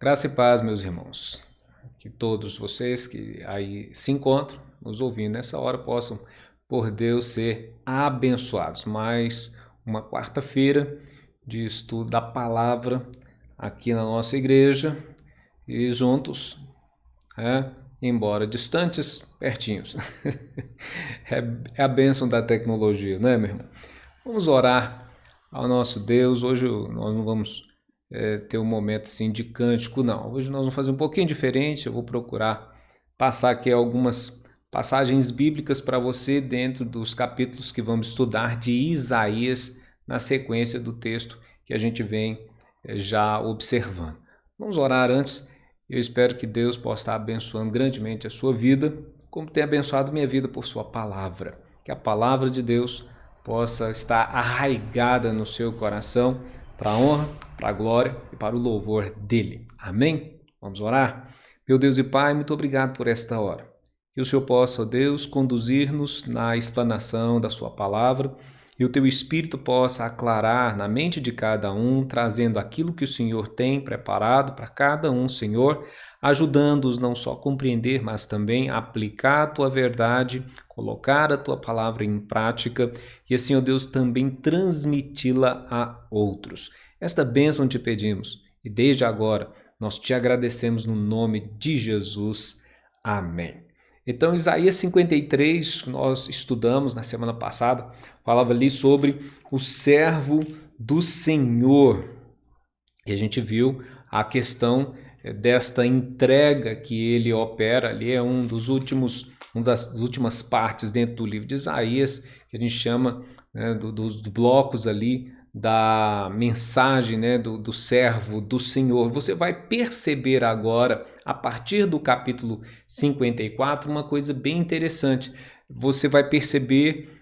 Graça e paz, meus irmãos. Que todos vocês que aí se encontram, nos ouvindo nessa hora, possam, por Deus, ser abençoados. Mais uma quarta-feira de estudo da palavra aqui na nossa igreja e juntos, embora distantes, pertinhos. É a bênção da tecnologia, né, meu irmão? Vamos orar ao nosso Deus. Hoje nós não vamos ter um momento assim de cântico, não. Hoje nós vamos fazer um pouquinho diferente. Eu vou procurar passar aqui algumas passagens bíblicas para você dentro dos capítulos que vamos estudar de Isaías, na sequência do texto que a gente vem já observando. Vamos orar antes. Eu espero que Deus possa estar abençoando grandemente a sua vida, como tem abençoado minha vida por sua palavra. Que a palavra de Deus possa estar arraigada no seu coração, para a honra, para a glória e para o louvor dele. Amém? Vamos orar? Meu Deus e Pai, muito obrigado por esta hora. Que o Senhor possa, ó Deus, conduzir-nos na explanação da sua palavra e o teu Espírito possa aclarar na mente de cada um, trazendo aquilo que o Senhor tem preparado para cada um, Senhor, ajudando-os não só a compreender, mas também a aplicar a tua verdade, colocar a tua palavra em prática e assim, ó Deus, também transmiti-la a outros. Esta bênção te pedimos e desde agora nós te agradecemos no nome de Jesus. Amém. Então, Isaías 53, nós estudamos na semana passada, falava ali sobre o servo do Senhor. E a gente viu a questão desta entrega que ele opera ali, é uma das últimas partes dentro do livro de Isaías, que a gente chama dos blocos ali da mensagem do servo do Senhor. Você vai perceber agora, a partir do capítulo 54, uma coisa bem interessante. Você vai perceber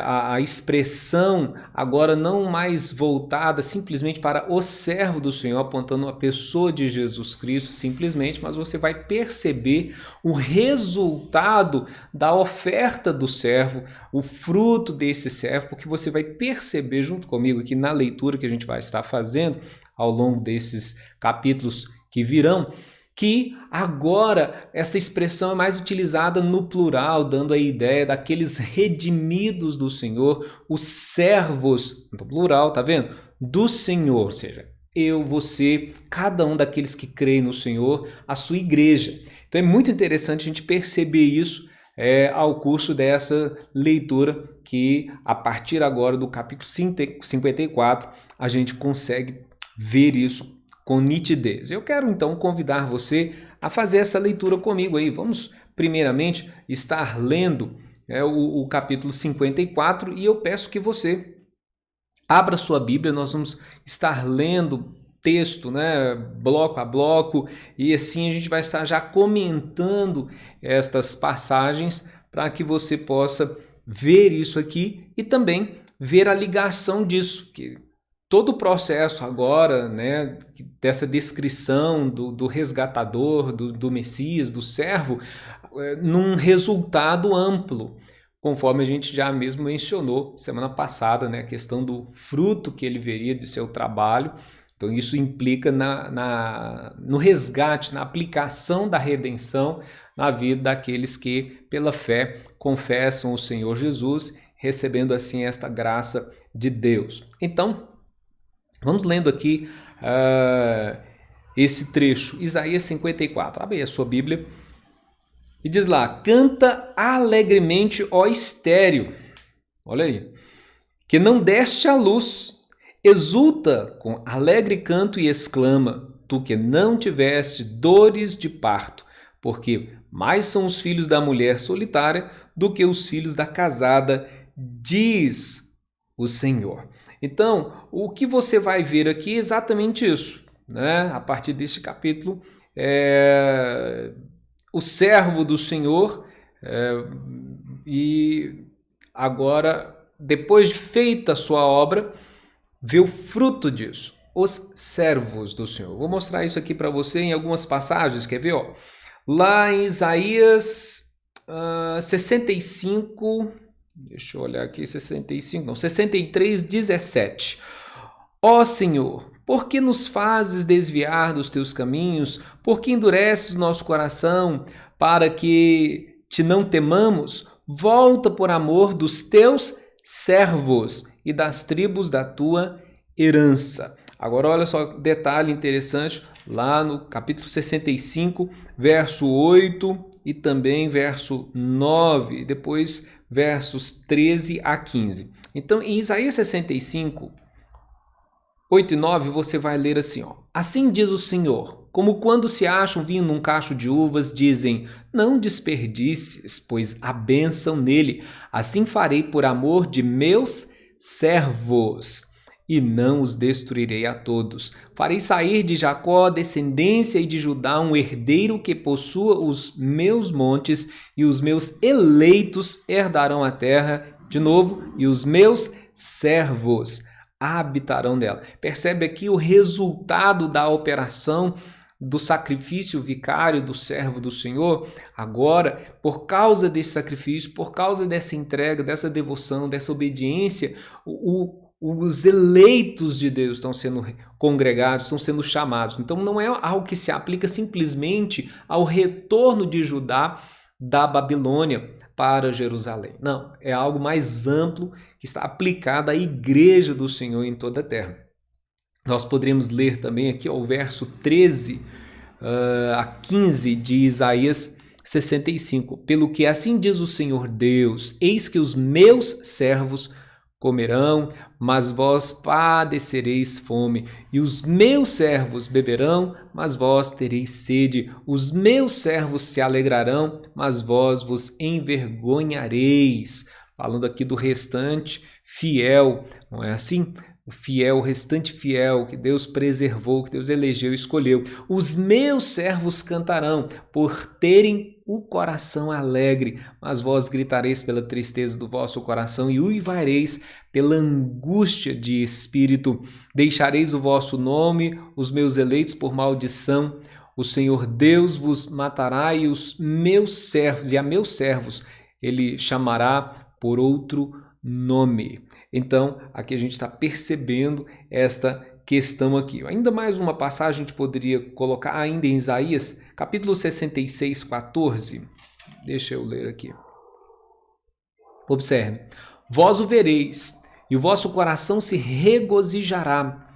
a expressão agora não mais voltada simplesmente para o servo do Senhor, apontando a pessoa de Jesus Cristo simplesmente, mas você vai perceber o resultado da oferta do servo, o fruto desse servo, porque você vai perceber junto comigo aqui na leitura que a gente vai estar fazendo ao longo desses capítulos que virão, que agora essa expressão é mais utilizada no plural, dando a ideia daqueles redimidos do Senhor, os servos, no plural, tá vendo? Do Senhor, ou seja, eu, você, cada um daqueles que creem no Senhor, a sua igreja. Então é muito interessante a gente perceber isso ao curso dessa leitura, que a partir agora do capítulo 54 a gente consegue ver isso com nitidez. Eu quero então convidar você a fazer essa leitura comigo aí. Vamos primeiramente estar lendo o capítulo 54 e eu peço que você abra sua Bíblia. Nós vamos estar lendo texto, bloco a bloco, e assim a gente vai estar já comentando estas passagens para que você possa ver isso aqui e também ver a ligação disso, que todo o processo agora, dessa descrição do resgatador, do Messias, do servo, num resultado amplo, conforme a gente já mesmo mencionou semana passada, a questão do fruto que ele veria de seu trabalho. Então isso implica no resgate, na aplicação da redenção na vida daqueles que, pela fé, confessam o Senhor Jesus, recebendo assim esta graça de Deus. Então, vamos lendo aqui esse trecho, Isaías 54. Abre aí a sua Bíblia e diz lá: canta alegremente, ó estéril, olha aí, que não deste à luz, exulta com alegre canto e exclama, tu que não tiveste dores de parto, porque mais são os filhos da mulher solitária do que os filhos da casada, diz o Senhor. Então, o que você vai ver aqui é exatamente isso, a partir deste capítulo, o servo do Senhor, e agora, depois de feita a sua obra, vê o fruto disso, os servos do Senhor. Vou mostrar isso aqui para você em algumas passagens, quer ver? Lá em Isaías 65... Deixa eu olhar aqui, 65, não, 63, 17. Ó Senhor, Por que nos fazes desviar dos teus caminhos? Por que endureces nosso coração para que te não temamos? Volta por amor dos teus servos e das tribos da tua herança. Agora olha só, detalhe interessante, lá no capítulo 65, verso 8 e também verso 9, depois versos 13 a 15. Então, em Isaías 65, 8 e 9, você vai ler assim, ó. Assim diz o Senhor, como quando se acha um vinho num cacho de uvas, dizem, não desperdices, pois há bênção nele. Assim farei por amor de meus servos, e não os destruirei a todos. Farei sair de Jacó descendência e de Judá um herdeiro que possua os meus montes, e os meus eleitos herdarão a terra, de novo, e os meus servos habitarão dela. Percebe aqui o resultado da operação do sacrifício vicário do servo do Senhor? Agora, por causa desse sacrifício, por causa dessa entrega, dessa devoção, dessa obediência, os eleitos de Deus estão sendo congregados, estão sendo chamados. Então não é algo que se aplica simplesmente ao retorno de Judá da Babilônia para Jerusalém. Não, é algo mais amplo que está aplicado à igreja do Senhor em toda a terra. Nós poderíamos ler também aqui o verso 13 a 15 de Isaías 65. Pelo que assim diz o Senhor Deus, eis que os meus servos comerão, mas vós padecereis fome, e os meus servos beberão, mas vós tereis sede. Os meus servos se alegrarão, mas vós vos envergonhareis. Falando aqui do restante fiel, não é assim? O fiel, o restante fiel que Deus preservou, que Deus elegeu e escolheu. Os meus servos cantarão por terem o coração alegre, mas vós gritareis pela tristeza do vosso coração e uivareis pela angústia de espírito. Deixareis o vosso nome, os meus eleitos, por maldição. O Senhor Deus vos matará e os meus servos, e a meus servos, ele chamará por outro nome. Então, aqui a gente está percebendo esta questão aqui. Ainda mais uma passagem a gente poderia colocar ainda em Isaías, capítulo 66, 14. Deixa eu ler aqui. Observe. Vós o vereis, e o vosso coração se regozijará,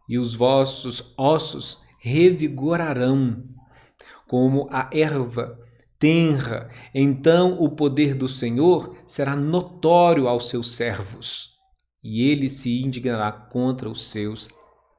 e os vossos ossos revigorarão, como a erva tenra. Então o poder do Senhor será notório aos seus servos, e ele se indignará contra os seus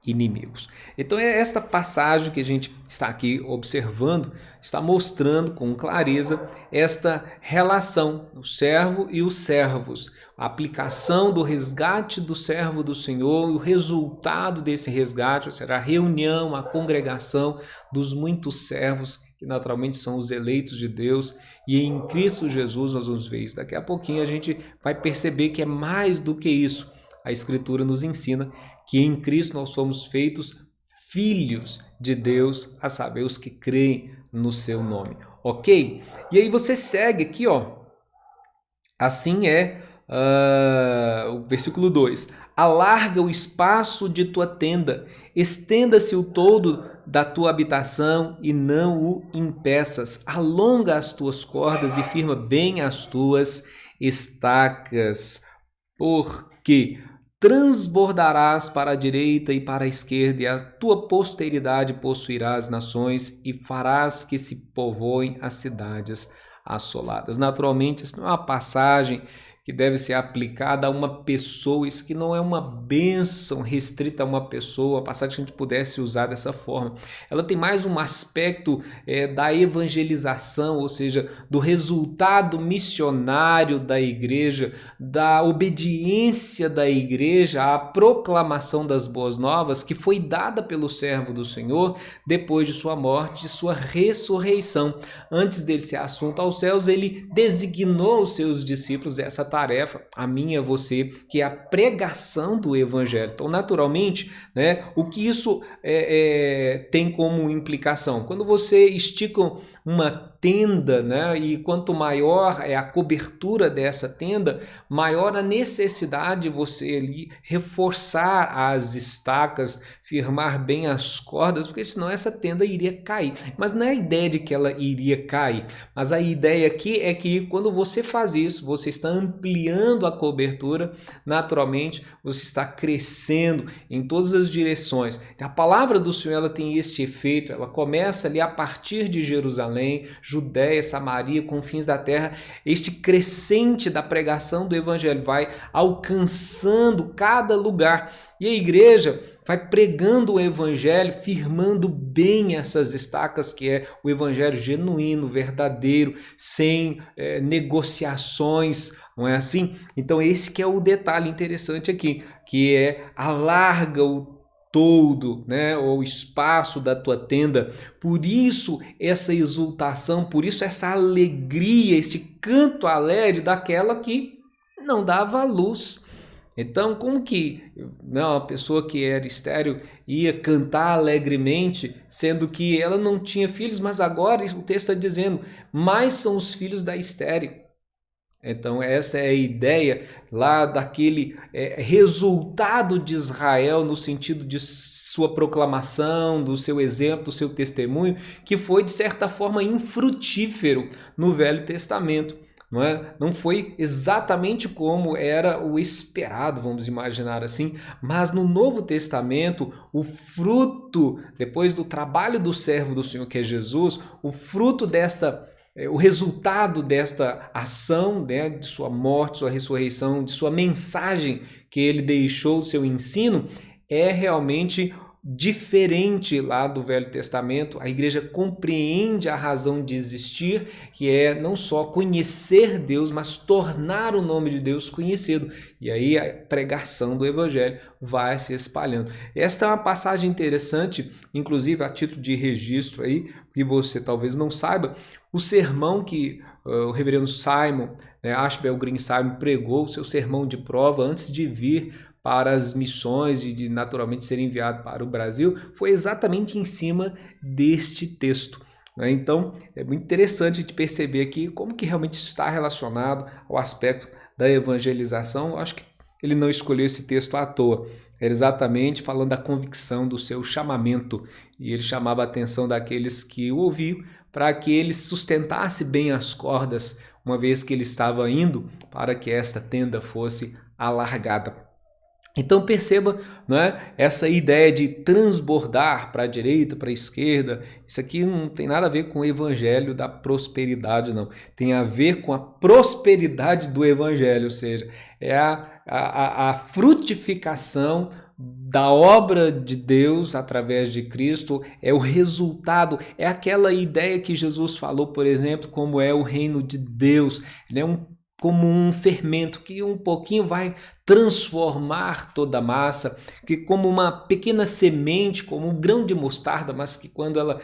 inimigos. Então é esta passagem que a gente está aqui observando, está mostrando com clareza esta relação do servo e os servos, a aplicação do resgate do servo do Senhor, e o resultado desse resgate será a reunião, a congregação dos muitos servos, que naturalmente são os eleitos de Deus, e em Cristo Jesus nós vamos ver isso. Daqui a pouquinho a gente vai perceber que é mais do que isso. A Escritura nos ensina que em Cristo nós somos feitos filhos de Deus, a saber, os que creem no seu nome. Ok? E aí você segue aqui, ó. Assim é o versículo 2. Alarga o espaço de tua tenda, estenda-se o todo da tua habitação e não o impeças. Alonga as tuas cordas e firma bem as tuas estacas, porque transbordarás para a direita e para a esquerda, e a tua posteridade possuirá as nações, e farás que se povoem as cidades assoladas. Naturalmente, isso não é uma passagem que deve ser aplicada a uma pessoa, isso que não é uma bênção restrita a uma pessoa, a passagem que a gente pudesse usar dessa forma. Ela tem mais um aspecto da evangelização, ou seja, do resultado missionário da igreja, da obediência da igreja à proclamação das boas novas que foi dada pelo servo do Senhor depois de sua morte, de sua ressurreição. Antes dele ser assunto aos céus, ele designou os seus discípulos essa tarefa, a mim e a você, que é a pregação do evangelho. Então, naturalmente, né, o que isso tem como implicação? Quando você estica uma tenda, né, e quanto maior é a cobertura dessa tenda, maior a necessidade de você ali reforçar as estacas, firmar bem as cordas, porque senão essa tenda iria cair. Mas não é a ideia de que ela iria cair, mas a ideia aqui é que quando você faz isso, você está ampliando a cobertura, naturalmente você está crescendo em todas as direções. A palavra do Senhor, ela tem esse efeito, ela começa ali a partir de Jerusalém, Judéia, Samaria, confins da terra. Este crescente da pregação do evangelho vai alcançando cada lugar, e a igreja vai pregando o evangelho, firmando bem essas estacas, que é o evangelho genuíno, verdadeiro, sem negociações, não é assim? Então esse que é o detalhe interessante aqui, que é alarga o todo, né, o espaço da tua tenda. Por isso essa exultação, por isso essa alegria, esse canto alegre daquela que não dava luz. Então, como que uma pessoa que era estéril ia cantar alegremente, sendo que ela não tinha filhos, mas agora o texto está dizendo, mais são os filhos da estéril. Então, essa é a ideia lá daquele resultado de Israel, no sentido de sua proclamação, do seu exemplo, do seu testemunho, que foi, de certa forma, infrutífero no Velho Testamento. Não é? Não foi exatamente como era o esperado, vamos imaginar assim, mas no Novo Testamento, o fruto, depois do trabalho do servo do Senhor, que é Jesus, o fruto o resultado desta ação, né, de sua morte, sua ressurreição, de sua mensagem que ele deixou, seu ensino, é realmente diferente lá do Velho Testamento. A igreja compreende a razão de existir, que é não só conhecer Deus, mas tornar o nome de Deus conhecido. E aí a pregação do evangelho vai se espalhando. Esta é uma passagem interessante, inclusive a título de registro aí, que você talvez não saiba, o sermão que o reverendo Simon, Ashbel Green Simon, pregou, o seu sermão de prova antes de vir para as missões e de naturalmente ser enviado para o Brasil, foi exatamente em cima deste texto. Então, é muito interessante de perceber aqui como que realmente está relacionado ao aspecto da evangelização. Eu acho que ele não escolheu esse texto à toa. Era exatamente falando da convicção do seu chamamento, e ele chamava a atenção daqueles que o ouviam para que ele sustentasse bem as cordas, uma vez que ele estava indo para que esta tenda fosse alargada. Então perceba, né, essa ideia de transbordar para a direita, para a esquerda, isso aqui não tem nada a ver com o evangelho da prosperidade, não. Tem a ver com a prosperidade do evangelho, ou seja, é a frutificação da obra de Deus através de Cristo, é o resultado, é aquela ideia que Jesus falou, por exemplo, como é o reino de Deus, ele é como um fermento que um pouquinho vai transformar toda a massa, que como uma pequena semente, como um grão de mostarda, mas que quando ela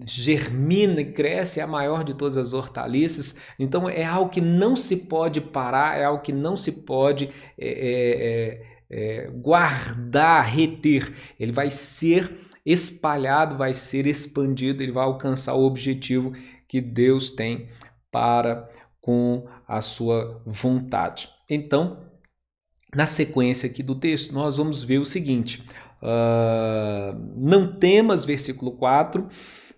germina e cresce é a maior de todas as hortaliças. Então é algo que não se pode parar, é algo que não se pode guardar, reter. Ele vai ser espalhado, vai ser expandido, ele vai alcançar o objetivo que Deus tem para com a sua vontade. Então, na sequência aqui do texto, nós vamos ver o seguinte, não temas, versículo 4,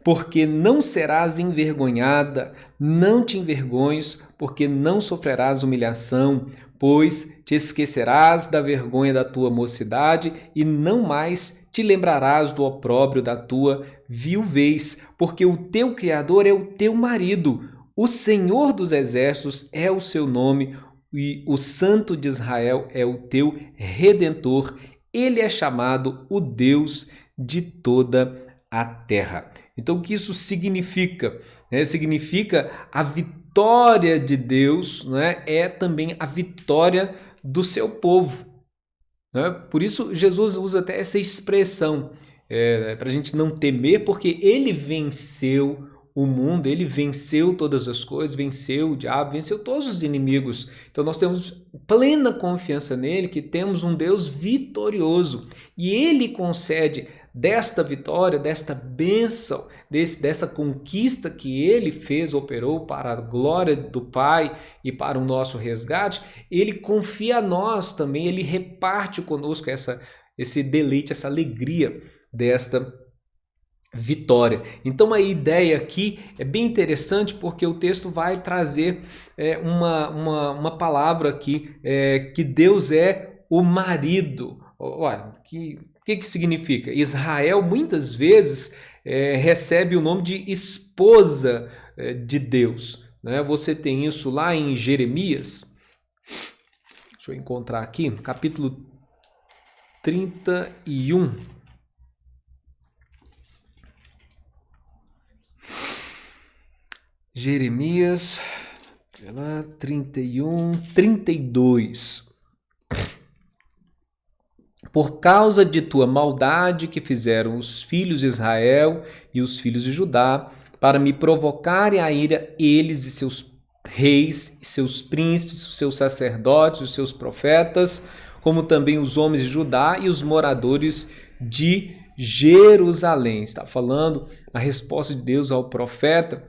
porque não serás envergonhada, não te envergonhes, porque não sofrerás humilhação, pois te esquecerás da vergonha da tua mocidade e não mais te lembrarás do opróbrio da tua viuvez, porque o teu Criador é o teu marido, o Senhor dos Exércitos é o seu nome e o Santo de Israel é o teu Redentor. Ele é chamado o Deus de toda a terra. Então, o que isso significa? Significa a vitória de Deus, é também a vitória do seu povo. Por isso, Jesus usa até essa expressão para a gente não temer, porque ele venceu o mundo, ele venceu todas as coisas, venceu o diabo, venceu todos os inimigos. Então nós temos plena confiança nele, que temos um Deus vitorioso. E ele concede desta vitória, desta bênção, dessa conquista que ele fez, operou para a glória do Pai e para o nosso resgate, ele confia a nós também, ele reparte conosco esse deleite, essa alegria desta vitória. Então a ideia aqui é bem interessante porque o texto vai trazer uma palavra aqui, que Deus é o marido. Olha, o que significa? Israel muitas vezes recebe o nome de esposa de Deus. Né? Você tem isso lá em Jeremias. Deixa eu encontrar aqui, capítulo 31. Jeremias 31, 32. Por causa de tua maldade que fizeram os filhos de Israel e os filhos de Judá, para me provocarem a ira eles e seus reis, e seus príncipes, os seus sacerdotes, os seus profetas, como também os homens de Judá e os moradores de Jerusalém. Está falando a resposta de Deus ao profeta,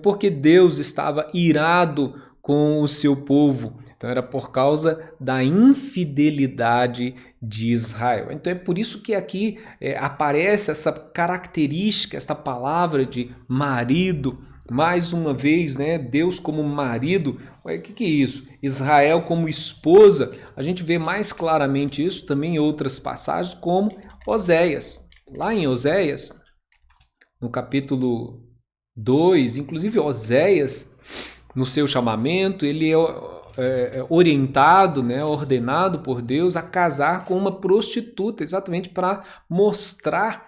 porque Deus estava irado com o seu povo. Então era por causa da infidelidade de Israel. Então é por isso que aqui aparece essa característica, essa palavra de marido. Mais uma vez, né? Deus como marido. O que é isso? Israel como esposa. A gente vê mais claramente isso também em outras passagens, como Oséias. Lá em Oséias, no capítulo 2, inclusive Oséias, no seu chamamento, ele é orientado, né, ordenado por Deus a casar com uma prostituta, exatamente para mostrar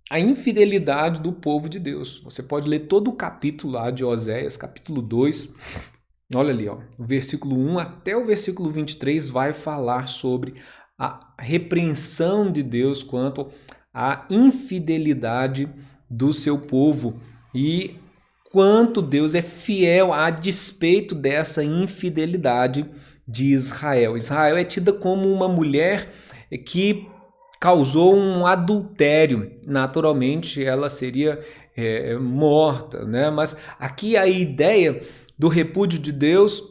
a infidelidade do povo de Deus. Você pode ler todo o capítulo lá de Oséias, capítulo 2, olha ali, ó, o versículo 1 até o versículo 23 vai falar sobre a repreensão de Deus quanto à infidelidade do seu povo e quanto Deus é fiel a despeito dessa infidelidade de Israel. Israel é tida como uma mulher que causou um adultério. Naturalmente, ela seria morta, né? Mas aqui a ideia do repúdio de Deus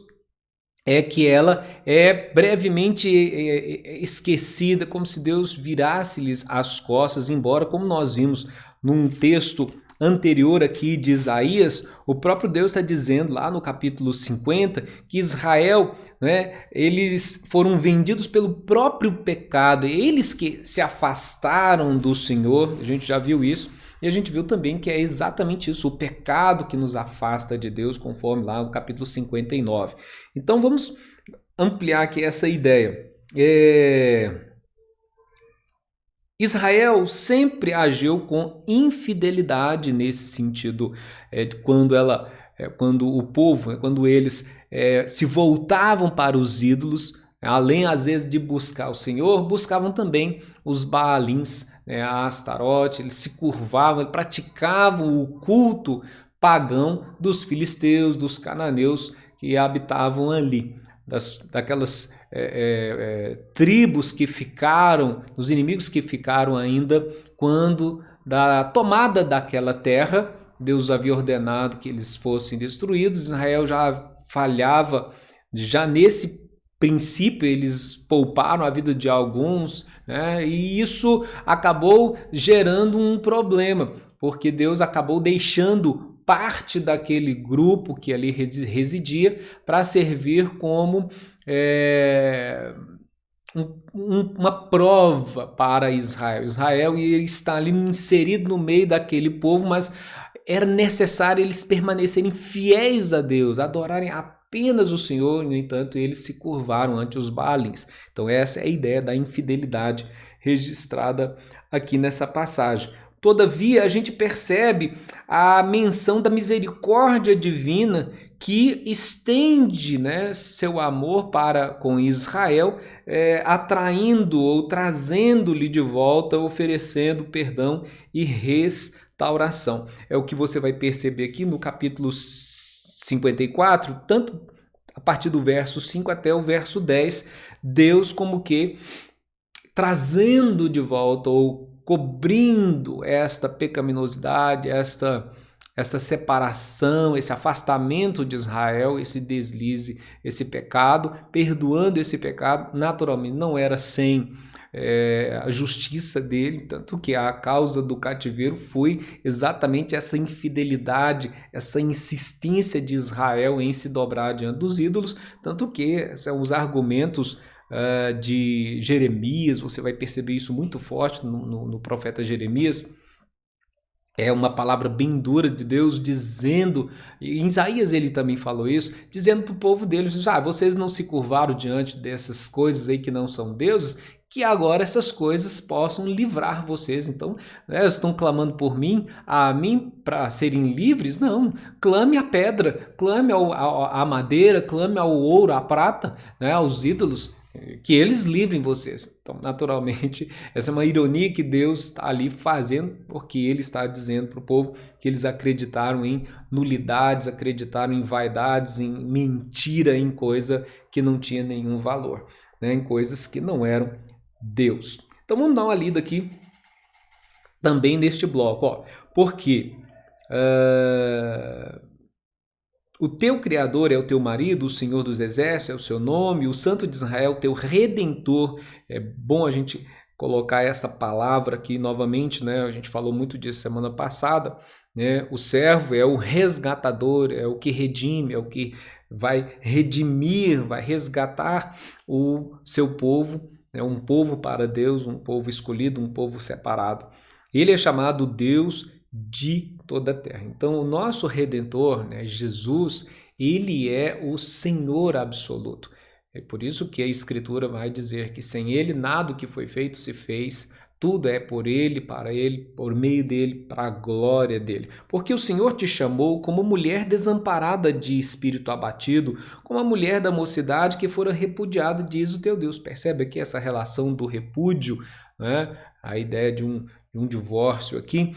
é que ela é brevemente esquecida, como se Deus virasse-lhes as costas, embora, como nós vimos num texto anterior aqui de Isaías, o próprio Deus está dizendo lá no capítulo 50 que Israel, né, eles foram vendidos pelo próprio pecado, eles que se afastaram do Senhor, a gente já viu isso, e a gente viu também que é exatamente isso, o pecado que nos afasta de Deus, conforme lá no capítulo 59. Então vamos ampliar aqui essa ideia. Israel sempre agiu com infidelidade nesse sentido, quando o povo, quando eles se voltavam para os ídolos, além às vezes de buscar o Senhor, buscavam também os Baalins, a Astarote, eles se curvavam, eles praticavam o culto pagão dos filisteus, dos cananeus que habitavam ali, daquelas tribos que ficaram, os inimigos que ficaram ainda quando da tomada daquela terra, Deus havia ordenado que eles fossem destruídos, Israel já falhava, já nesse princípio eles pouparam a vida de alguns, né? E isso acabou gerando um problema, porque Deus acabou deixando parte daquele grupo que ali residia para servir como uma prova para Israel. Israel está ali inserido no meio daquele povo, mas era necessário eles permanecerem fiéis a Deus, adorarem apenas o Senhor, no entanto, eles se curvaram ante os Baalins. Então essa é a ideia da infidelidade registrada aqui nessa passagem. Todavia, a gente percebe a menção da misericórdia divina que estende, né, seu amor para com Israel, atraindo ou trazendo-lhe de volta, oferecendo perdão e restauração. É o que você vai perceber aqui no capítulo 54, tanto a partir do verso 5 até o verso 10, Deus como que trazendo de volta ou cobrindo esta pecaminosidade, esta separação, esse afastamento de Israel, esse deslize, esse pecado, perdoando esse pecado. Naturalmente não era sem a justiça dele, tanto que a causa do cativeiro foi exatamente essa infidelidade, essa insistência de Israel em se dobrar diante dos ídolos, tanto que os argumentos de Jeremias, você vai perceber isso muito forte no profeta Jeremias. É uma palavra bem dura de Deus dizendo, e em Isaías ele também falou isso, dizendo para o povo dele, vocês não se curvaram diante dessas coisas aí que não são deuses, que agora essas coisas possam livrar vocês. Então, estão clamando por mim, a mim para serem livres? Não, clame a pedra, clame a madeira, clame ao ouro, à prata, aos ídolos, que eles livrem vocês. Então, naturalmente, essa é uma ironia que Deus está ali fazendo, porque Ele está dizendo para o povo que eles acreditaram em nulidades, acreditaram em vaidades, em mentira, em coisa que não tinha nenhum valor, em coisas que não eram Deus. Então, vamos dar uma lida aqui também neste bloco, porque o teu Criador é o teu marido, o Senhor dos Exércitos é o seu nome, o Santo de Israel, teu Redentor. É bom a gente colocar essa palavra aqui novamente, a gente falou muito disso semana passada, O servo é o resgatador, é o que redime, é o que vai redimir, vai resgatar o seu povo, um povo para Deus, um povo escolhido, um povo separado. Ele é chamado Deus de toda a terra. Então, o nosso Redentor, Jesus, ele é o Senhor absoluto. É por isso que a Escritura vai dizer que sem ele nada do que foi feito se fez, tudo é por ele, para ele, por meio dele, para a glória dele. Porque o Senhor te chamou como mulher desamparada de espírito abatido, como a mulher da mocidade que fora repudiada, diz o teu Deus. Percebe aqui essa relação do repúdio, a ideia de um divórcio aqui,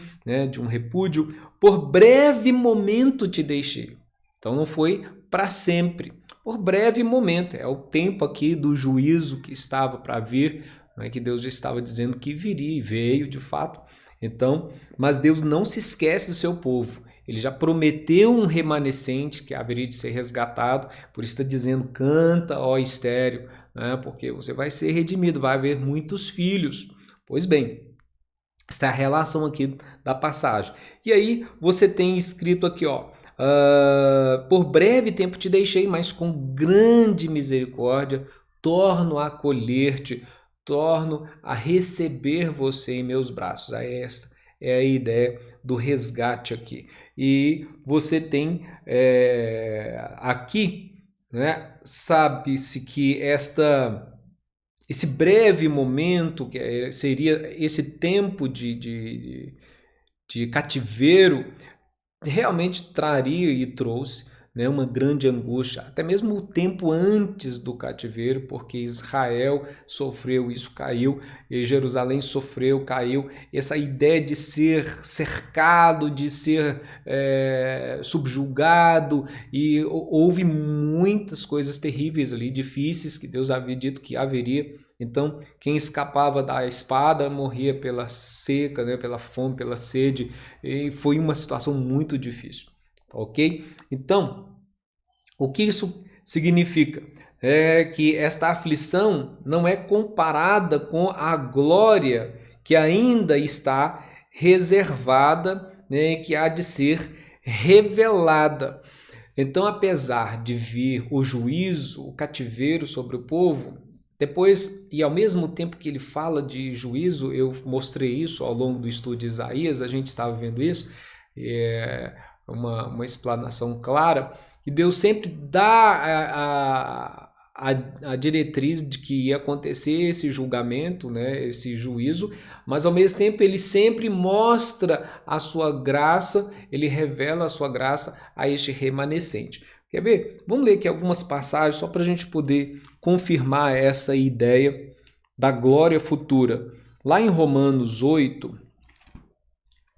de um repúdio. Por breve momento te deixei. Então não foi para sempre. Por breve momento, é o tempo aqui do juízo que estava para vir, que Deus já estava dizendo que viria e veio de fato. Então, mas Deus não se esquece do seu povo. Ele já prometeu um remanescente que haveria de ser resgatado, por isso está dizendo, canta, ó estéril, porque você vai ser redimido, vai haver muitos filhos. Pois bem, esta é a relação aqui da passagem. E aí você tem escrito aqui, por breve tempo te deixei, mas com grande misericórdia torno a acolher-te, torno a receber você em meus braços. Esta é a ideia do resgate aqui. E você tem aqui, sabe-se que esse breve momento, que seria esse tempo de cativeiro, realmente traria e trouxe uma grande angústia, até mesmo o tempo antes do cativeiro, porque Israel sofreu isso, caiu, e Jerusalém sofreu, caiu, essa ideia de ser cercado, de ser subjugado, e houve muitas coisas terríveis ali, difíceis, que Deus havia dito que haveria. Então, quem escapava da espada morria pela seca, pela fome, pela sede, e foi uma situação muito difícil. Ok? Então, o que isso significa? É que esta aflição não é comparada com a glória que ainda está reservada, que há de ser revelada. Então, apesar de vir o juízo, o cativeiro sobre o povo, depois, e ao mesmo tempo que ele fala de juízo, eu mostrei isso ao longo do estudo de Isaías, a gente estava vendo isso, uma explanação clara, e Deus sempre dá a diretriz de que ia acontecer esse julgamento, esse juízo, mas ao mesmo tempo ele sempre mostra a sua graça, ele revela a sua graça a este remanescente. Quer ver? Vamos ler aqui algumas passagens só para a gente poder confirmar essa ideia da glória futura. Lá em Romanos 8,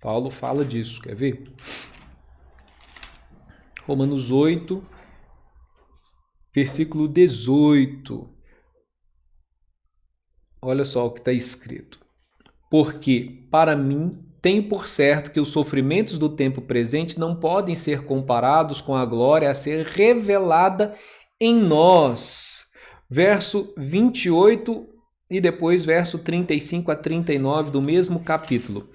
Paulo fala disso, quer ver? Romanos 8, versículo 18. Olha só o que está escrito. Porque, para mim, tenho por certo que os sofrimentos do tempo presente não podem ser comparados com a glória a ser revelada em nós. Verso 28 e depois verso 35 a 39 do mesmo capítulo.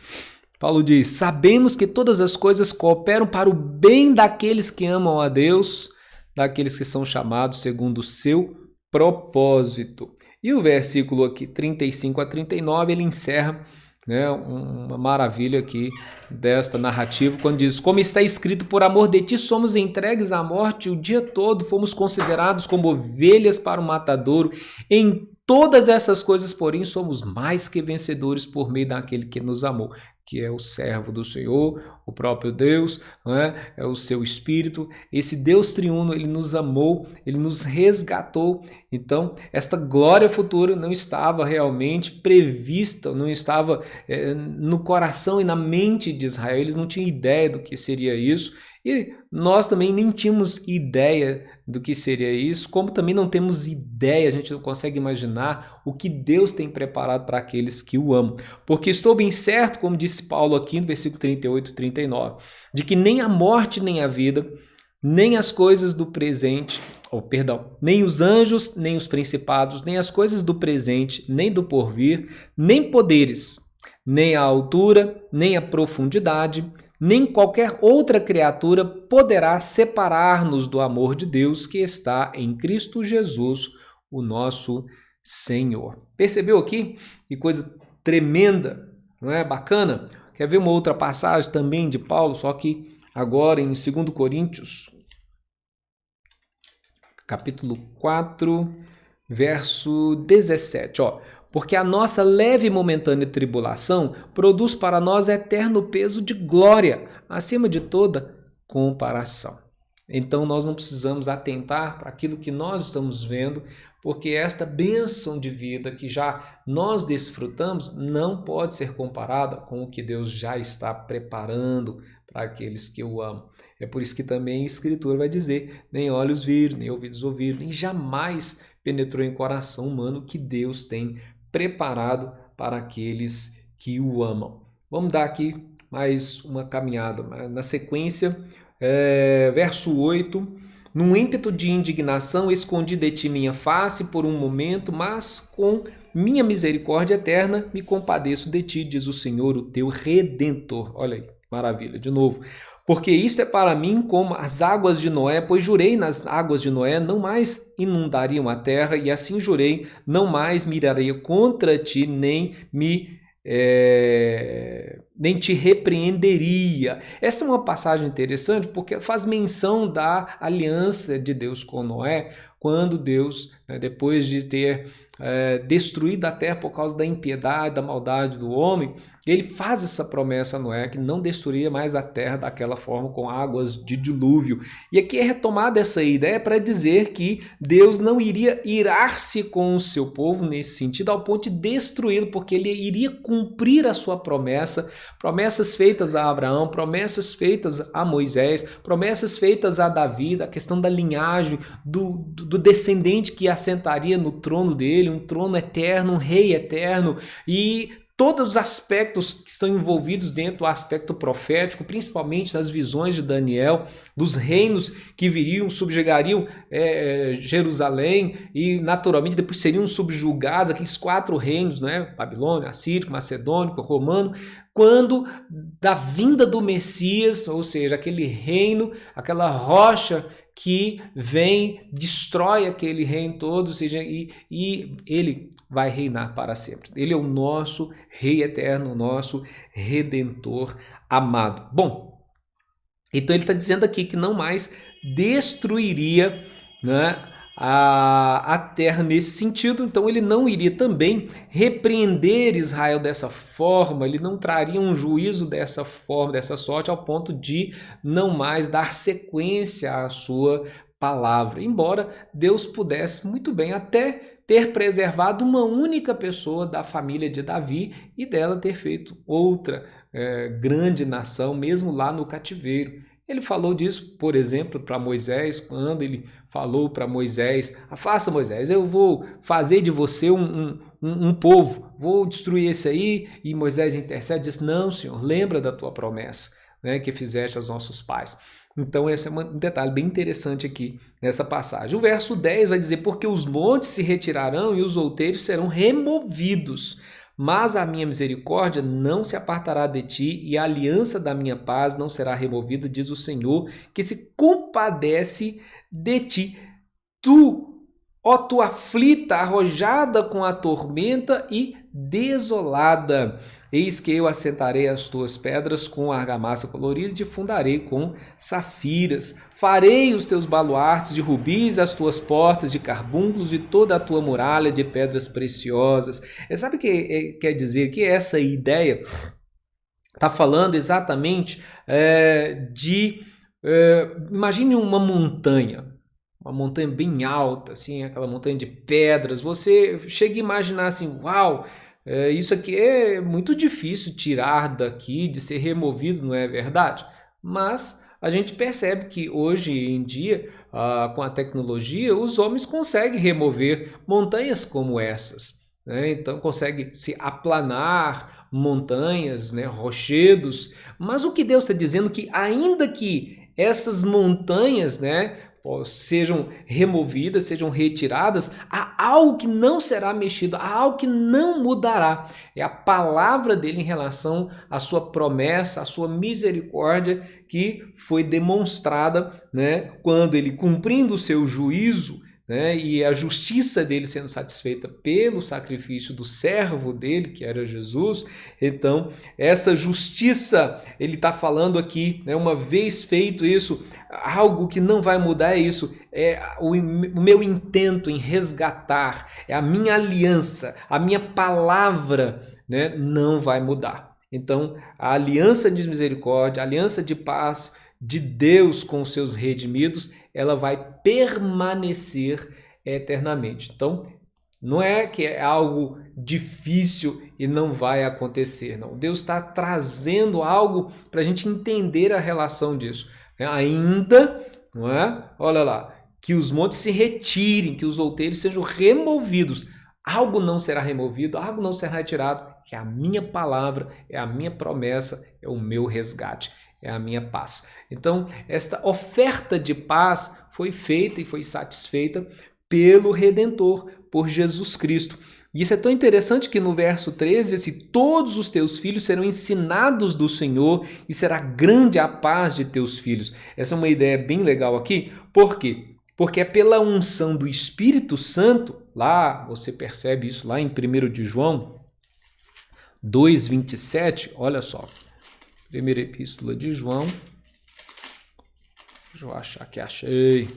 Paulo diz: sabemos que todas as coisas cooperam para o bem daqueles que amam a Deus, daqueles que são chamados segundo o seu propósito. E o versículo aqui, 35 a 39, ele encerra, né, uma maravilha aqui desta narrativa, quando diz: como está escrito, por amor de ti somos entregues à morte o dia todo, fomos considerados como ovelhas para o matadouro. Em todas essas coisas, porém, somos mais que vencedores por meio daquele que nos amou, que é o servo do Senhor, o próprio Deus, né? É o seu Espírito. Esse Deus triuno, ele nos amou, ele nos resgatou. Então, esta glória futura não estava realmente prevista, não estava no coração e na mente de Israel. Eles não tinham ideia do que seria isso. E nós também nem tínhamos ideia do que seria isso, como também não temos ideia, a gente não consegue imaginar o que Deus tem preparado para aqueles que o amam. Porque estou bem certo, como disse Paulo aqui no versículo 38 e 39, de que nem a morte nem a vida, nem as coisas do presente, nem os anjos, nem os principados, nem as coisas do presente, nem do porvir, nem poderes, nem a altura, nem a profundidade, nem qualquer outra criatura poderá separar-nos do amor de Deus que está em Cristo Jesus, o nosso Senhor. Percebeu aqui? Que coisa tremenda, não é? Bacana? Quer ver uma outra passagem também de Paulo, só que agora em 2 Coríntios, capítulo 4, verso 17, ó. Porque a nossa leve e momentânea tribulação produz para nós eterno peso de glória, acima de toda comparação. Então nós não precisamos atentar para aquilo que nós estamos vendo, porque esta bênção de vida que já nós desfrutamos não pode ser comparada com o que Deus já está preparando para aqueles que o amam. É por isso que também a Escritura vai dizer: nem olhos viram, nem ouvidos ouviram, nem jamais penetrou em coração humano que Deus tem preparado para aqueles que o amam. Vamos dar aqui mais uma caminhada. Na sequência, verso 8: num ímpeto de indignação, escondi de ti minha face por um momento, mas com minha misericórdia eterna me compadeço de ti, diz o Senhor, o teu Redentor. Olha aí, maravilha, de novo. Porque isto é para mim como as águas de Noé, pois jurei nas águas de Noé, não mais inundariam a terra, e assim jurei, não mais miraria contra ti, nem te repreenderia. Essa é uma passagem interessante porque faz menção da aliança de Deus com Noé, quando Deus, depois de ter destruído a terra por causa da impiedade, da maldade do homem, ele faz essa promessa a Noé que não destruiria mais a terra daquela forma com águas de dilúvio. E aqui é retomada essa ideia para dizer que Deus não iria irar-se com o seu povo nesse sentido ao ponto de destruí-lo, porque ele iria cumprir a sua promessa, promessas feitas a Abraão, promessas feitas a Moisés, promessas feitas a Davi, a questão da linhagem, do descendente que assentaria no trono dele, um trono eterno, um rei eterno, e todos os aspectos que estão envolvidos dentro do aspecto profético, principalmente nas visões de Daniel, dos reinos que viriam, subjugariam Jerusalém e naturalmente depois seriam subjugados, aqueles 4 reinos, né? Babilônia, Assírio, Macedônico, Romano, quando da vinda do Messias, ou seja, aquele reino, aquela rocha que vem, destrói aquele reino todo, ou seja, e ele vai reinar para sempre. Ele é o nosso Rei eterno, o nosso Redentor amado. Bom, então ele está dizendo aqui que não mais destruiria, né, a terra nesse sentido, então ele não iria também repreender Israel dessa forma, ele não traria um juízo dessa forma, dessa sorte, ao ponto de não mais dar sequência à sua palavra, embora Deus pudesse muito bem até ter preservado uma única pessoa da família de Davi e dela ter feito outra grande nação, mesmo lá no cativeiro. Ele falou disso, por exemplo, para Moisés, quando ele falou para Moisés: afasta, Moisés, eu vou fazer de você um povo, vou destruir esse aí. E Moisés intercede e diz: não, Senhor, lembra da tua promessa, né, que fizeste aos nossos pais. Então esse é um detalhe bem interessante aqui nessa passagem. O verso 10 vai dizer: porque os montes se retirarão e os outeiros serão removidos, mas a minha misericórdia não se apartará de ti e a aliança da minha paz não será removida, diz o Senhor, que se compadece de ti. Tu, ó tu aflita, arrojada com a tormenta e desolada, eis que eu assentarei as tuas pedras com argamassa colorida e te fundarei com safiras. Farei os teus baluartes de rubis, as tuas portas de carbúnculos e toda a tua muralha de pedras preciosas. Sabe o que quer dizer que essa ideia está falando exatamente imagine uma montanha bem alta, assim, aquela montanha de pedras. Você chega a imaginar assim: uau, isso aqui é muito difícil tirar daqui, de ser removido, não é verdade? Mas a gente percebe que hoje em dia, com a tecnologia, os homens conseguem remover montanhas como essas, né? Então consegue se aplanar montanhas, né, rochedos. Mas o que Deus está dizendo que ainda que essas montanhas, né, sejam removidas, sejam retiradas, há algo que não será mexido, há algo que não mudará. É a palavra dele em relação à sua promessa, à sua misericórdia, que foi demonstrada, né, quando ele, cumprindo o seu juízo, né, e a justiça dele sendo satisfeita pelo sacrifício do servo dele, que era Jesus. Então essa justiça, ele está falando aqui, né, uma vez feito isso, algo que não vai mudar é isso, é o meu intento em resgatar, é a minha aliança, a minha palavra, né, não vai mudar. Então a aliança de misericórdia, a aliança de paz de Deus com os seus redimidos, ela vai permanecer eternamente. Então, não é que é algo difícil e não vai acontecer, não. Deus está trazendo algo para a gente entender a relação disso. Ainda, não é? Olha lá, que os montes se retirem, que os outeiros sejam removidos. Algo não será removido, algo não será retirado, que é a minha palavra, é a minha promessa, é o meu resgate. É a minha paz. Então, esta oferta de paz foi feita e foi satisfeita pelo Redentor, por Jesus Cristo. E isso é tão interessante que no verso 13 diz: todos os teus filhos serão ensinados do Senhor e será grande a paz de teus filhos. Essa é uma ideia bem legal aqui. Por quê? Porque é pela unção do Espírito Santo, lá você percebe isso lá em 1 de João 2,27, olha só. Primeira epístola de João, deixa eu achar que achei,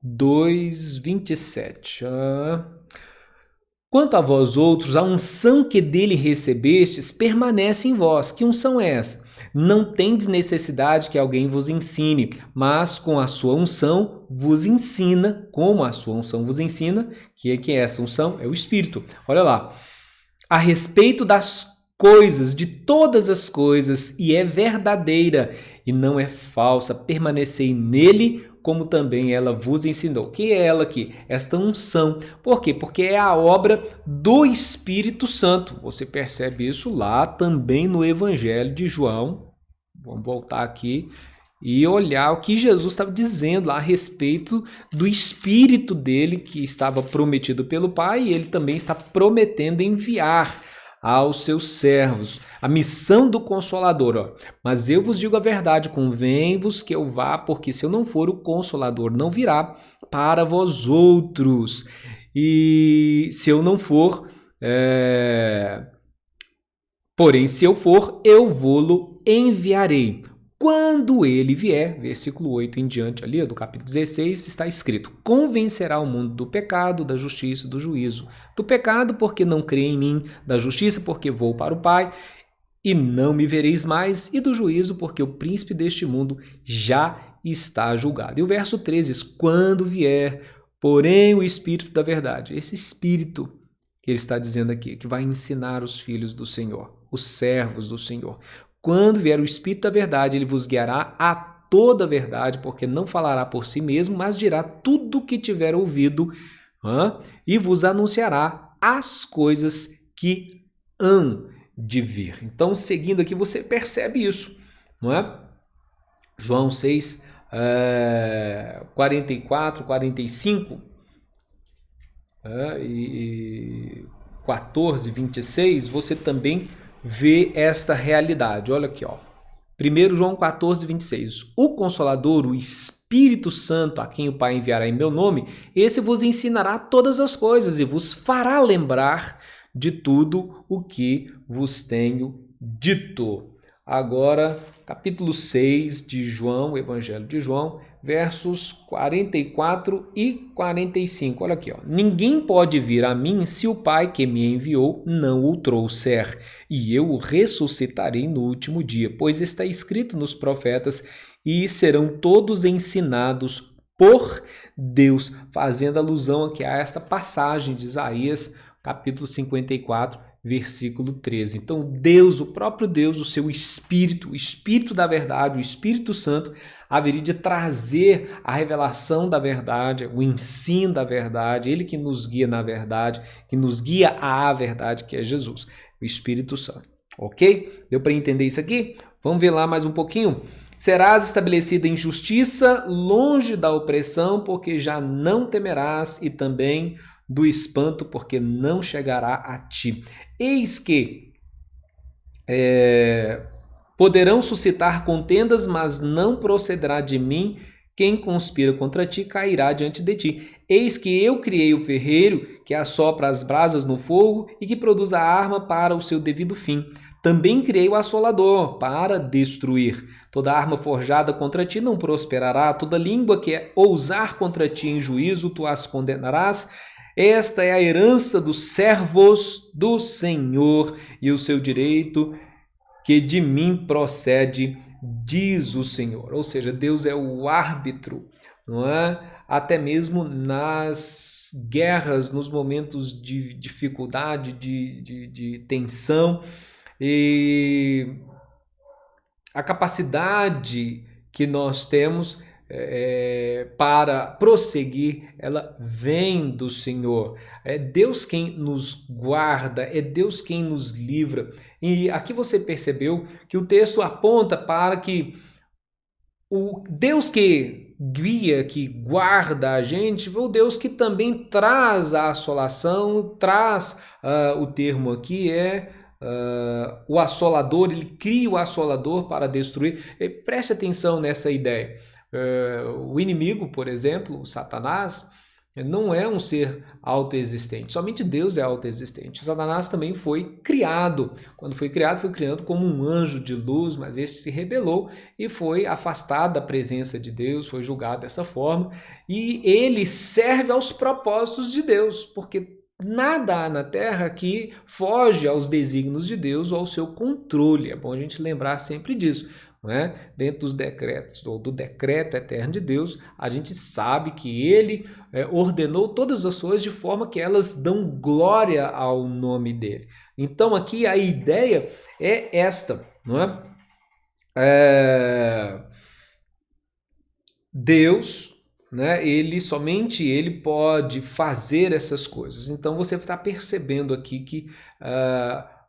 2,27. Quanto a vós outros, a unção que dele recebestes permanece em vós. Que unção é essa? Não tendes necessidade que alguém vos ensine, mas com a sua unção vos ensina, como a sua unção vos ensina, que é essa unção? É o Espírito. Olha lá, a respeito das coisas, de todas as coisas, e é verdadeira e não é falsa, permanecei nele, como também ela vos ensinou. Que é ela aqui? Esta unção. Por quê? Porque é a obra do Espírito Santo. Você percebe isso lá também no Evangelho de João. Vamos voltar aqui e olhar o que Jesus estava dizendo lá a respeito do Espírito dele, que estava prometido pelo Pai, e ele também está prometendo enviar aos seus servos a missão do Consolador. Ó. Mas eu vos digo a verdade, convém-vos que eu vá, porque se eu não for, o Consolador não virá para vós outros. E se eu não for, porém, se eu for, eu vou-lo enviarei. Quando ele vier, versículo 8 em diante ali, do capítulo 16, está escrito: convencerá o mundo do pecado, da justiça e do juízo. Do pecado, porque não crê em mim, da justiça, porque vou para o Pai e não me vereis mais, e do juízo, porque o príncipe deste mundo já está julgado. E o verso 13 diz, quando vier, porém, o Espírito da verdade. Esse Espírito que ele está dizendo aqui, que vai ensinar os filhos do Senhor, os servos do Senhor. Quando vier o Espírito da verdade, ele vos guiará a toda a verdade, porque não falará por si mesmo, mas dirá tudo o que tiver ouvido, e vos anunciará as coisas que hão de vir. Então, seguindo aqui, você percebe isso, não é? João 6, 44, 45 e 14, 26, você também vê esta realidade. Olha aqui, ó. 1 João 14, 26. O Consolador, o Espírito Santo, a quem o Pai enviará em meu nome, esse vos ensinará todas as coisas e vos fará lembrar de tudo o que vos tenho dito. Agora, capítulo 6 de João, o Evangelho de João, versos 44 e 45. Olha aqui, ó. Ninguém pode vir a mim se o Pai que me enviou não o trouxer, e eu o ressuscitarei no último dia, pois está escrito nos profetas, e serão todos ensinados por Deus, fazendo alusão aqui a esta passagem de Isaías, capítulo 54, versículo 13. Então, Deus, o próprio Deus, o seu Espírito, o Espírito da verdade, o Espírito Santo, haveria de trazer a revelação da verdade, o ensino da verdade, ele que nos guia na verdade, que nos guia à verdade, que é Jesus, o Espírito Santo. Ok? Deu para entender isso aqui? Vamos ver lá mais um pouquinho? Serás estabelecida em justiça, longe da opressão, porque já não temerás, e também do espanto, porque não chegará a ti. Eis que poderão suscitar contendas, mas não procederá de mim. Quem conspira contra ti cairá diante de ti. Eis que eu criei o ferreiro, que assopra as brasas no fogo e que produz a arma para o seu devido fim. Também criei o assolador para destruir. Toda arma forjada contra ti não prosperará. Toda língua que ousar contra ti em juízo, tu as condenarás. Esta é a herança dos servos do Senhor e o seu direito que de mim procede, diz o Senhor. Ou seja, Deus é o árbitro, não é? Até mesmo nas guerras, nos momentos de dificuldade, de tensão. E a capacidade que nós temos para prosseguir, ela vem do Senhor. É Deus quem nos guarda, é Deus quem nos livra. E aqui você percebeu que o texto aponta para que o Deus que guia, que guarda a gente, o Deus que também traz a assolação, traz o termo aqui o assolador, ele cria o assolador para destruir. Preste atenção nessa ideia. O inimigo, por exemplo, o Satanás, não é um ser autoexistente. Somente Deus é autoexistente. O Satanás também foi criado. Quando foi criado como um anjo de luz, mas este se rebelou e foi afastado da presença de Deus, foi julgado dessa forma. E ele serve aos propósitos de Deus, porque nada há na Terra que foge aos desígnios de Deus ou ao seu controle. É bom a gente lembrar sempre disso. Não é? Dentro dos decretos, ou do decreto eterno de Deus, a gente sabe que ele ordenou todas as coisas de forma que elas dão glória ao nome dele. Então aqui a ideia é esta, não é? Deus, né, somente ele pode fazer essas coisas. Então você está percebendo aqui que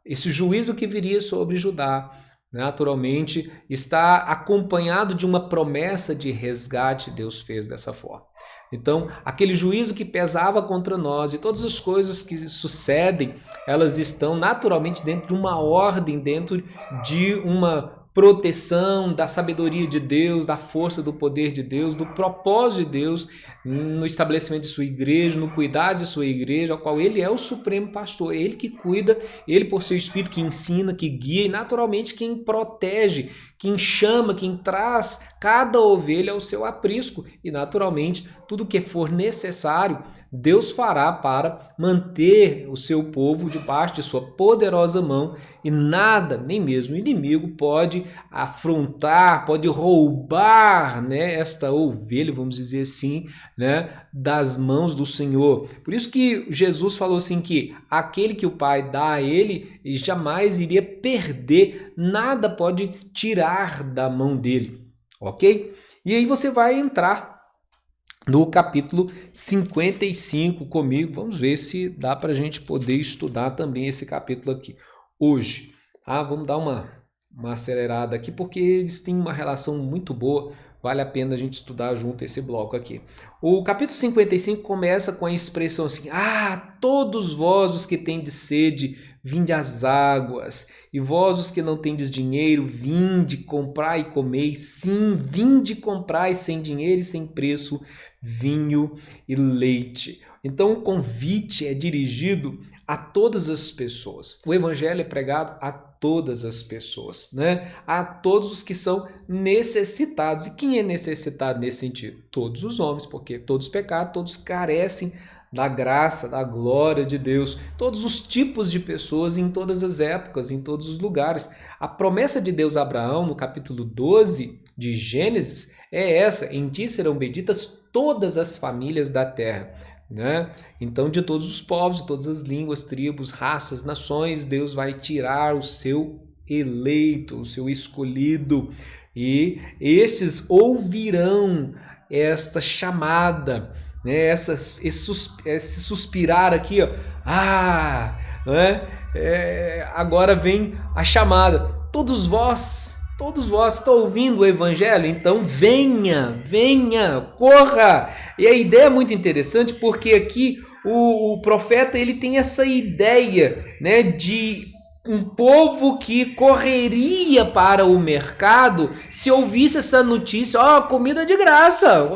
esse juízo que viria sobre Judá, naturalmente, está acompanhado de uma promessa de resgate. Deus fez dessa forma. Então, aquele juízo que pesava contra nós e todas as coisas que sucedem, elas estão naturalmente dentro de uma ordem, dentro de uma proteção da sabedoria de Deus, da força do poder de Deus, do propósito de Deus no estabelecimento de sua igreja, no cuidar de sua igreja, ao qual ele é o supremo pastor, ele que cuida, ele por seu espírito que ensina, que guia e naturalmente quem protege, quem chama, quem traz cada ovelha ao seu aprisco e naturalmente tudo que for necessário Deus fará para manter o seu povo debaixo de sua poderosa mão e nada, nem mesmo o inimigo, pode pode afrontar, pode roubar, né, esta ovelha, vamos dizer assim, né, das mãos do Senhor. Por isso que Jesus falou assim que aquele que o Pai dá a ele jamais iria perder, nada pode tirar da mão dele, ok? E aí você vai entrar no capítulo 55 comigo. Vamos ver se dá para a gente poder estudar também esse capítulo aqui hoje. Vamos dar uma acelerada aqui, porque eles têm uma relação muito boa. Vale a pena a gente estudar junto esse bloco aqui. O capítulo 55 começa com a expressão assim: todos vós os que tendes sede, vinde às águas, e vós os que não tendes dinheiro, vinde, comprai e comei. Sim, vinde, comprai sem dinheiro e sem preço vinho e leite. Então o convite é dirigido a todas as pessoas. O evangelho é pregado a todas as pessoas, né? A todos os que são necessitados. E quem é necessitado nesse sentido? Todos os homens, porque todos pecaram, todos carecem da graça, da glória de Deus. Todos os tipos de pessoas, em todas as épocas, em todos os lugares. A promessa de Deus a Abraão, no capítulo 12 de Gênesis, é essa: em ti serão benditas todas as famílias da terra. Né? Então, de todos os povos, de todas as línguas, tribos, raças, nações, Deus vai tirar o seu eleito, o seu escolhido, e estes ouvirão esta chamada, né? Esse suspirar aqui, ó. Né? Agora vem a chamada. Todos vós estão ouvindo o evangelho? Então venha, corra. E a ideia é muito interessante, porque aqui o profeta ele tem essa ideia, né, de um povo que correria para o mercado se ouvisse essa notícia: comida de graça.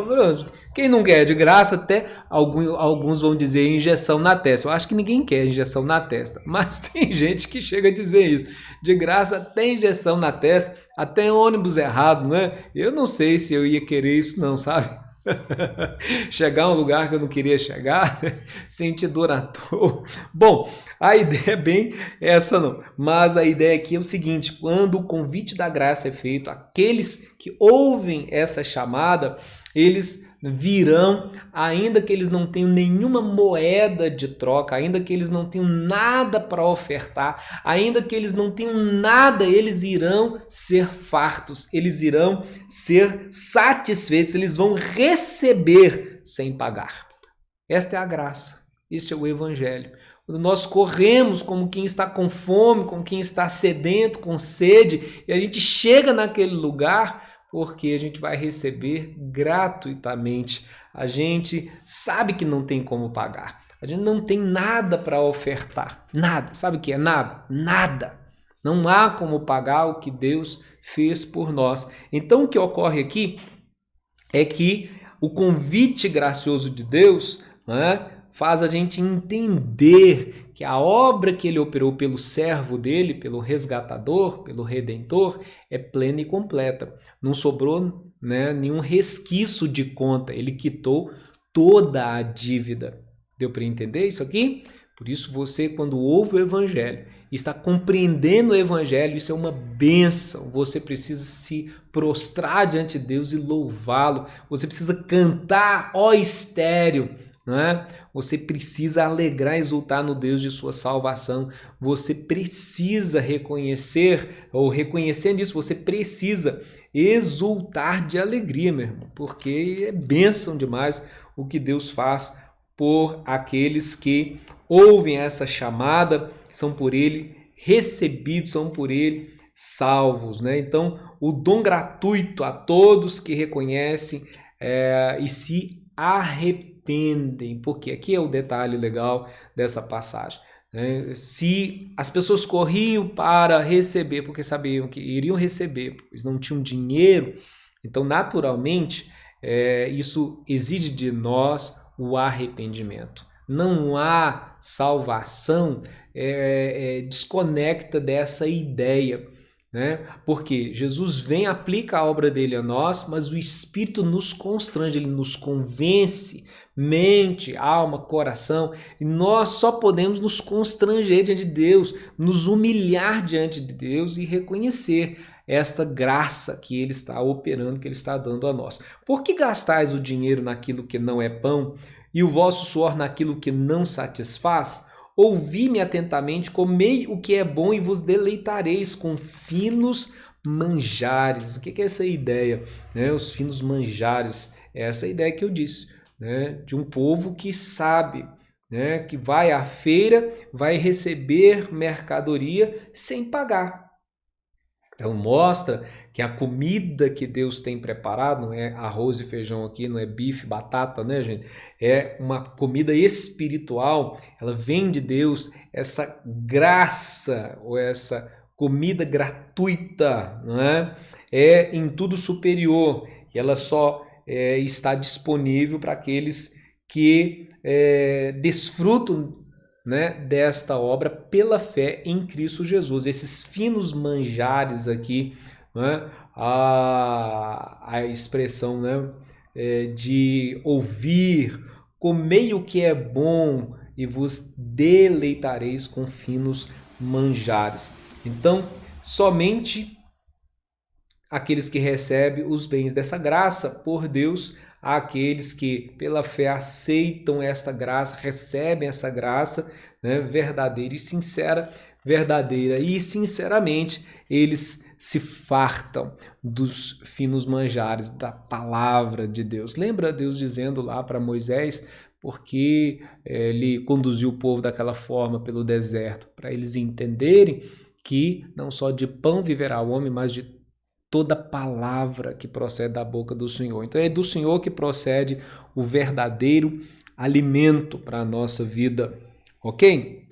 Quem não quer de graça? Até alguns vão dizer injeção na testa. Eu acho que ninguém quer injeção na testa, mas tem gente que chega a dizer isso. De graça, até injeção na testa, até ônibus errado, né? Eu não sei se eu ia querer isso não, sabe? Chegar a um lugar que eu não queria chegar, sentir dor à toa. Bom, a ideia é bem essa não, mas a ideia aqui é o seguinte: quando o convite da graça é feito, aqueles que ouvem essa chamada, eles virão, ainda que eles não tenham nenhuma moeda de troca, ainda que eles não tenham nada para ofertar, ainda que eles não tenham nada, eles irão ser fartos, eles irão ser satisfeitos, eles vão receber sem pagar. Esta é a graça, este é o evangelho. Quando nós corremos como quem está com fome, como quem está sedento, com sede, e a gente chega naquele lugar porque a gente vai receber gratuitamente. A gente sabe que não tem como pagar. A gente não tem nada para ofertar. Nada. Sabe o que é nada? Nada. Não há como pagar o que Deus fez por nós. Então o que ocorre aqui é que o convite gracioso de Deus, né, faz a gente entender que a obra que ele operou pelo servo dele, pelo resgatador, pelo redentor, é plena e completa. Não sobrou, né, nenhum resquício de conta. Ele quitou toda a dívida. Deu para entender isso aqui? Por isso você, quando ouve o evangelho, está compreendendo o evangelho, isso é uma bênção. Você precisa se prostrar diante de Deus e louvá-lo. Você precisa cantar, ó estéril, não é? Você precisa alegrar e exultar no Deus de sua salvação. Você precisa reconhecer, ou reconhecendo isso, você precisa exultar de alegria, meu irmão, porque é bênção demais o que Deus faz por aqueles que ouvem essa chamada, são por ele recebidos, são por ele salvos, né? Então, o dom gratuito a todos que reconhecem e se arrependem, porque aqui é o detalhe legal dessa passagem. Né? Se as pessoas corriam para receber, porque sabiam que iriam receber, pois não tinham dinheiro, então naturalmente isso exige de nós o arrependimento. Não há salvação desconecta dessa ideia, né? Porque Jesus vem, aplica a obra dele a nós, mas o Espírito nos constrange, ele nos convence, mente, alma, coração, e nós só podemos nos constranger diante de Deus, nos humilhar diante de Deus e reconhecer esta graça que ele está operando, que ele está dando a nós. Por que gastais o dinheiro naquilo que não é pão e o vosso suor naquilo que não satisfaz? Ouvi-me atentamente, comei o que é bom e vos deleitareis com finos manjares. O que é essa ideia? Os finos manjares, é essa ideia que eu disse, de um povo que sabe, que vai à feira, vai receber mercadoria sem pagar. Então mostra que a comida que Deus tem preparado não é arroz e feijão aqui, não é bife, batata, né, gente? É uma comida espiritual, ela vem de Deus, essa graça ou essa comida gratuita, não é? É em tudo superior e ela só está disponível para aqueles que desfrutam, desta obra pela fé em Cristo Jesus. Esses finos manjares aqui, a expressão de ouvir, comei o que é bom e vos deleitareis com finos manjares. Então, somente aqueles que recebem os bens dessa graça por Deus, aqueles que pela fé aceitam esta graça, recebem essa graça verdadeira e sinceramente, eles se fartam dos finos manjares da palavra de Deus. Lembra Deus dizendo lá para Moisés, porque ele conduziu o povo daquela forma pelo deserto, para eles entenderem que não só de pão viverá o homem, mas de toda palavra que procede da boca do Senhor. Então é do Senhor que procede o verdadeiro alimento para a nossa vida, ok?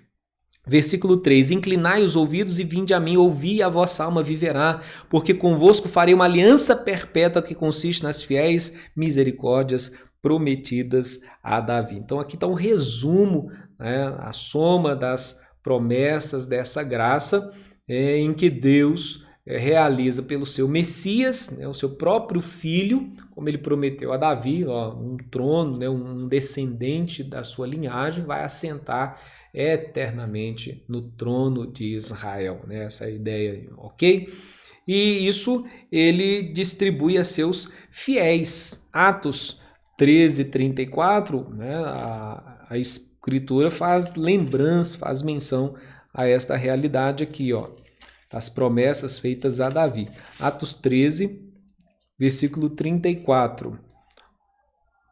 Versículo 3, inclinai os ouvidos e vinde a mim, ouvi e a vossa alma viverá, porque convosco farei uma aliança perpétua que consiste nas fiéis misericórdias prometidas a Davi. Então aqui está o resumo, a soma das promessas dessa graça em que Deus realiza pelo seu Messias, o seu próprio filho, como ele prometeu a Davi, um trono, um descendente da sua linhagem vai assentar eternamente no trono de Israel, essa ideia, ok? E isso ele distribui a seus fiéis. Atos 13:34, a Escritura faz lembrança, faz menção a esta realidade aqui, as promessas feitas a Davi. Atos 13, versículo 34.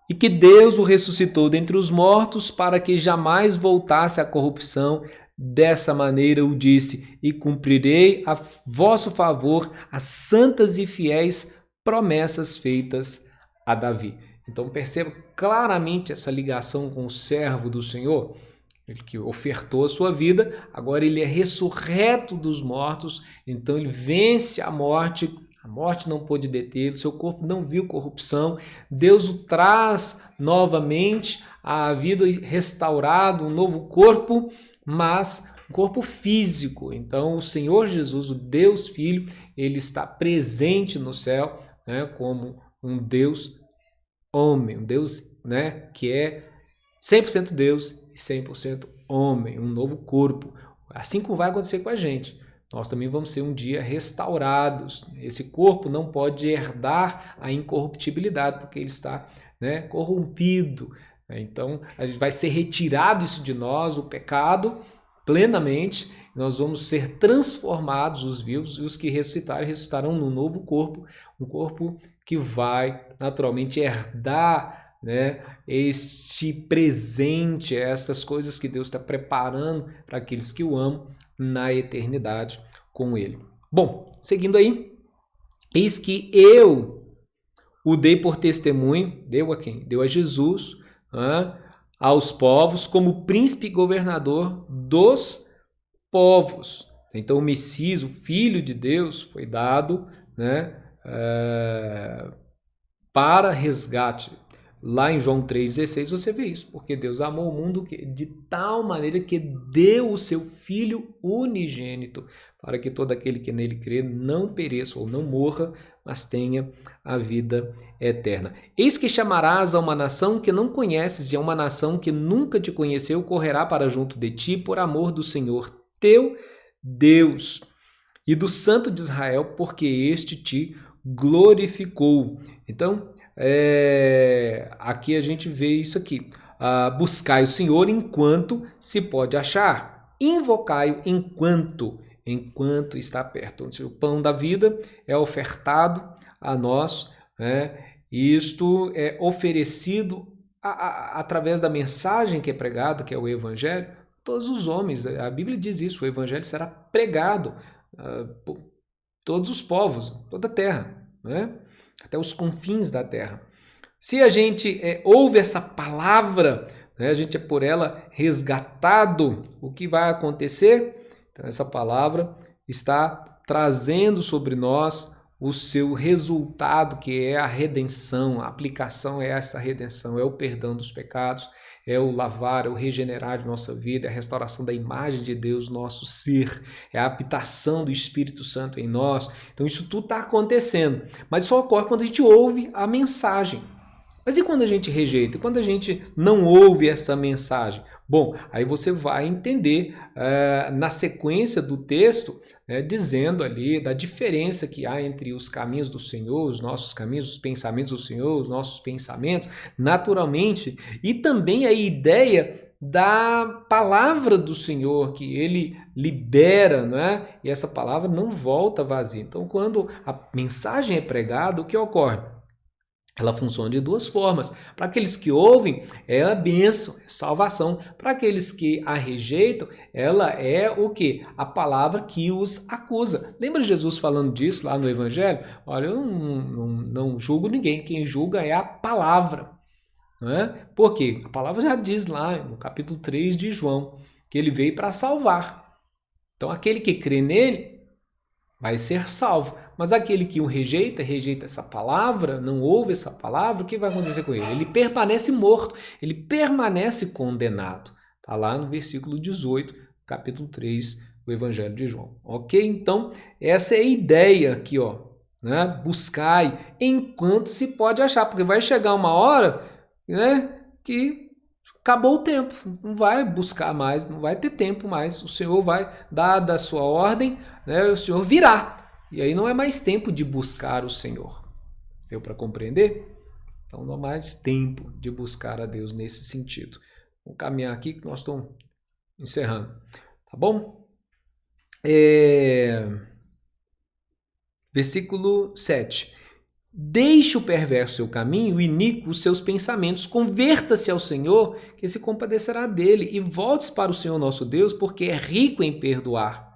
E que Deus o ressuscitou dentre os mortos para que jamais voltasse à corrupção. Dessa maneira o disse, e cumprirei a vosso favor as santas e fiéis promessas feitas a Davi. Então perceba claramente essa ligação com o servo do Senhor, ele que ofertou a sua vida, agora ele é ressurreto dos mortos, então ele vence a morte não pôde detê-lo, seu corpo não viu corrupção, Deus o traz novamente à vida, restaurado, um novo corpo, mas um corpo físico. Então o Senhor Jesus, o Deus Filho, ele está presente no céu, como um Deus homem, um Deus que é 100% Deus e 100% homem, um novo corpo. Assim como vai acontecer com a gente. Nós também vamos ser um dia restaurados. Esse corpo não pode herdar a incorruptibilidade, porque ele está corrompido. Então, a gente vai ser retirado isso de nós, o pecado, plenamente. Nós vamos ser transformados, os vivos, e os que ressuscitarem, ressuscitarão num novo corpo, um corpo que vai naturalmente herdar este presente, essas coisas que Deus está preparando para aqueles que o amam na eternidade com Ele. Bom, seguindo aí, eis que eu o dei por testemunho, deu a quem? Deu a Jesus, aos povos, como príncipe e governador dos povos. Então o Messias, o Filho de Deus, foi dado para resgate. Lá em João 3,16 você vê isso, porque Deus amou o mundo de tal maneira que deu o seu Filho unigênito, para que todo aquele que nele crê não pereça ou não morra, mas tenha a vida eterna. Eis que chamarás a uma nação que não conheces e a uma nação que nunca te conheceu correrá para junto de ti por amor do Senhor teu Deus. e do Santo de Israel, porque este te glorificou. Então, aqui a gente vê isso aqui. Buscai o Senhor enquanto se pode achar. Invocai-o enquanto está perto. O pão da vida é ofertado a nós, né? Isto é oferecido através da mensagem que é pregada, que é o Evangelho, todos os homens. A Bíblia diz isso, o Evangelho será pregado por todos os povos, toda a terra, né? Até os confins da terra. Se a gente ouve essa palavra, né, a gente é por ela resgatado, o que vai acontecer? Então, essa palavra está trazendo sobre nós o seu resultado, que é a redenção. A aplicação é essa redenção, é o perdão dos pecados, é o lavar, é o regenerar de nossa vida, é a restauração da imagem de Deus, nosso ser, é a habitação do Espírito Santo em nós. Então isso tudo está acontecendo, mas só ocorre quando a gente ouve a mensagem. Mas e quando a gente rejeita? Quando a gente não ouve essa mensagem? Bom, aí você vai entender na sequência do texto, dizendo ali da diferença que há entre os caminhos do Senhor, os nossos caminhos, os pensamentos do Senhor, os nossos pensamentos, naturalmente, e também a ideia da palavra do Senhor que ele libera, né? E essa palavra não volta vazia. Então, quando a mensagem é pregada, o que ocorre? Ela funciona de duas formas. Para aqueles que ouvem, é a bênção, é salvação. Para aqueles que a rejeitam, ela é o quê? A palavra que os acusa. Lembra Jesus falando disso lá no Evangelho? Olha, eu não julgo ninguém, quem julga é a palavra. Não é? Por quê? A palavra já diz lá no capítulo 3 de João, que ele veio para salvar. Então aquele que crê nele vai ser salvo. Mas aquele que o rejeita essa palavra, não ouve essa palavra, o que vai acontecer com ele? Ele permanece morto, ele permanece condenado. Está lá no versículo 18, capítulo 3 do Evangelho de João. Ok? Então, essa é a ideia aqui, ó, né? Buscai enquanto se pode achar, porque vai chegar uma hora, né, que acabou o tempo, não vai buscar mais, não vai ter tempo mais. O Senhor vai dar da sua ordem, né, o Senhor virá. E aí não é mais tempo de buscar o Senhor. Deu para compreender? Então não é mais tempo de buscar a Deus nesse sentido. Vamos caminhar aqui que nós estamos encerrando. Tá bom? Versículo 7. Deixe o perverso seu caminho, o iníquo os seus pensamentos. Converta-se ao Senhor, que se compadecerá dele. E volte para o Senhor nosso Deus, porque é rico em perdoar.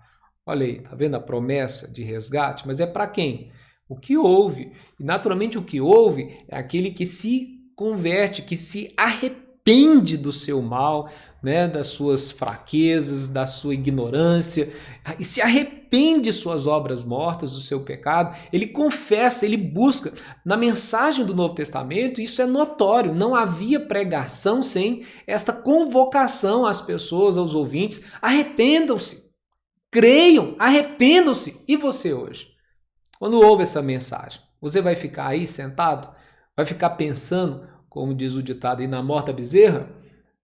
Olha aí, tá vendo a promessa de resgate? Mas é para quem? O que ouve. E naturalmente o que ouve é aquele que se converte, que se arrepende do seu mal, né, das suas fraquezas, da sua ignorância, e se arrepende de suas obras mortas, do seu pecado. Ele confessa, ele busca. Na mensagem do Novo Testamento, isso é notório. Não havia pregação sem esta convocação às pessoas, aos ouvintes. Arrependam-se. Creiam, arrependam-se. E você hoje? Quando ouve essa mensagem, você vai ficar aí sentado? Vai ficar pensando, como diz o ditado, aí na morta bezerra?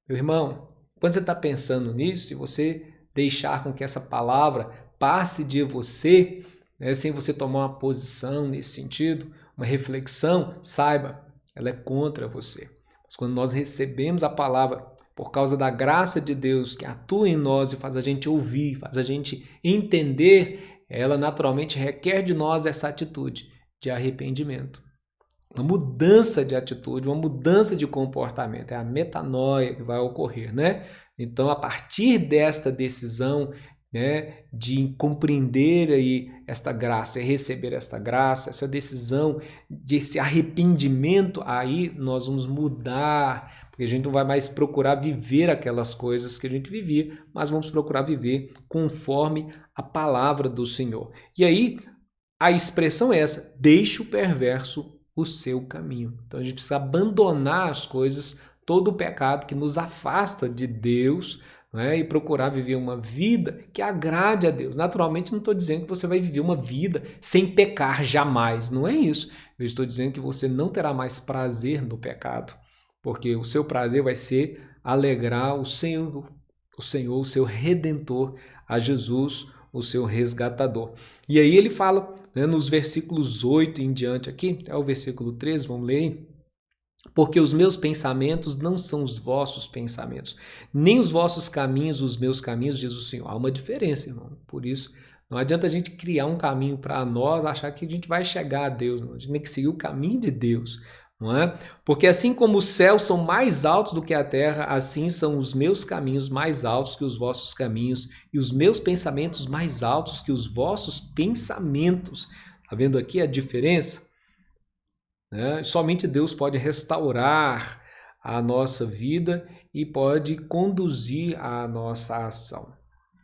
Meu irmão, quando você está pensando nisso, se você deixar com que essa palavra passe de você, né, sem você tomar uma posição nesse sentido, uma reflexão, saiba, ela é contra você. Mas quando nós recebemos a palavra por causa da graça de Deus que atua em nós e faz a gente ouvir, faz a gente entender, ela naturalmente requer de nós essa atitude de arrependimento. Uma mudança de atitude, uma mudança de comportamento, é a metanoia que vai ocorrer, né? Então, a partir desta decisão, né, de compreender aí esta graça e receber esta graça, essa decisão desse arrependimento, aí nós vamos mudar, porque a gente não vai mais procurar viver aquelas coisas que a gente vivia, mas vamos procurar viver conforme a palavra do Senhor. E aí, a expressão é essa: deixe o perverso o seu caminho. Então a gente precisa abandonar as coisas, todo o pecado que nos afasta de Deus, né, e procurar viver uma vida que agrade a Deus. Naturalmente, não estou dizendo que você vai viver uma vida sem pecar jamais, não é isso. Eu estou dizendo que você não terá mais prazer no pecado, porque o seu prazer vai ser alegrar o Senhor, o seu Redentor, a Jesus, o seu resgatador. E aí ele fala, né, nos versículos 8 em diante aqui, até o versículo 13, vamos ler aí. Porque os meus pensamentos não são os vossos pensamentos, nem os vossos caminhos, os meus caminhos, diz o Senhor. Há uma diferença, irmão. Por isso, não adianta a gente criar um caminho para nós, achar que a gente vai chegar a Deus. Não. A gente tem que seguir o caminho de Deus. Não é? Porque assim como os céus são mais altos do que a terra, assim são os meus caminhos mais altos que os vossos caminhos, e os meus pensamentos mais altos que os vossos pensamentos. Está vendo aqui a diferença? Somente Deus pode restaurar a nossa vida e pode conduzir a nossa ação.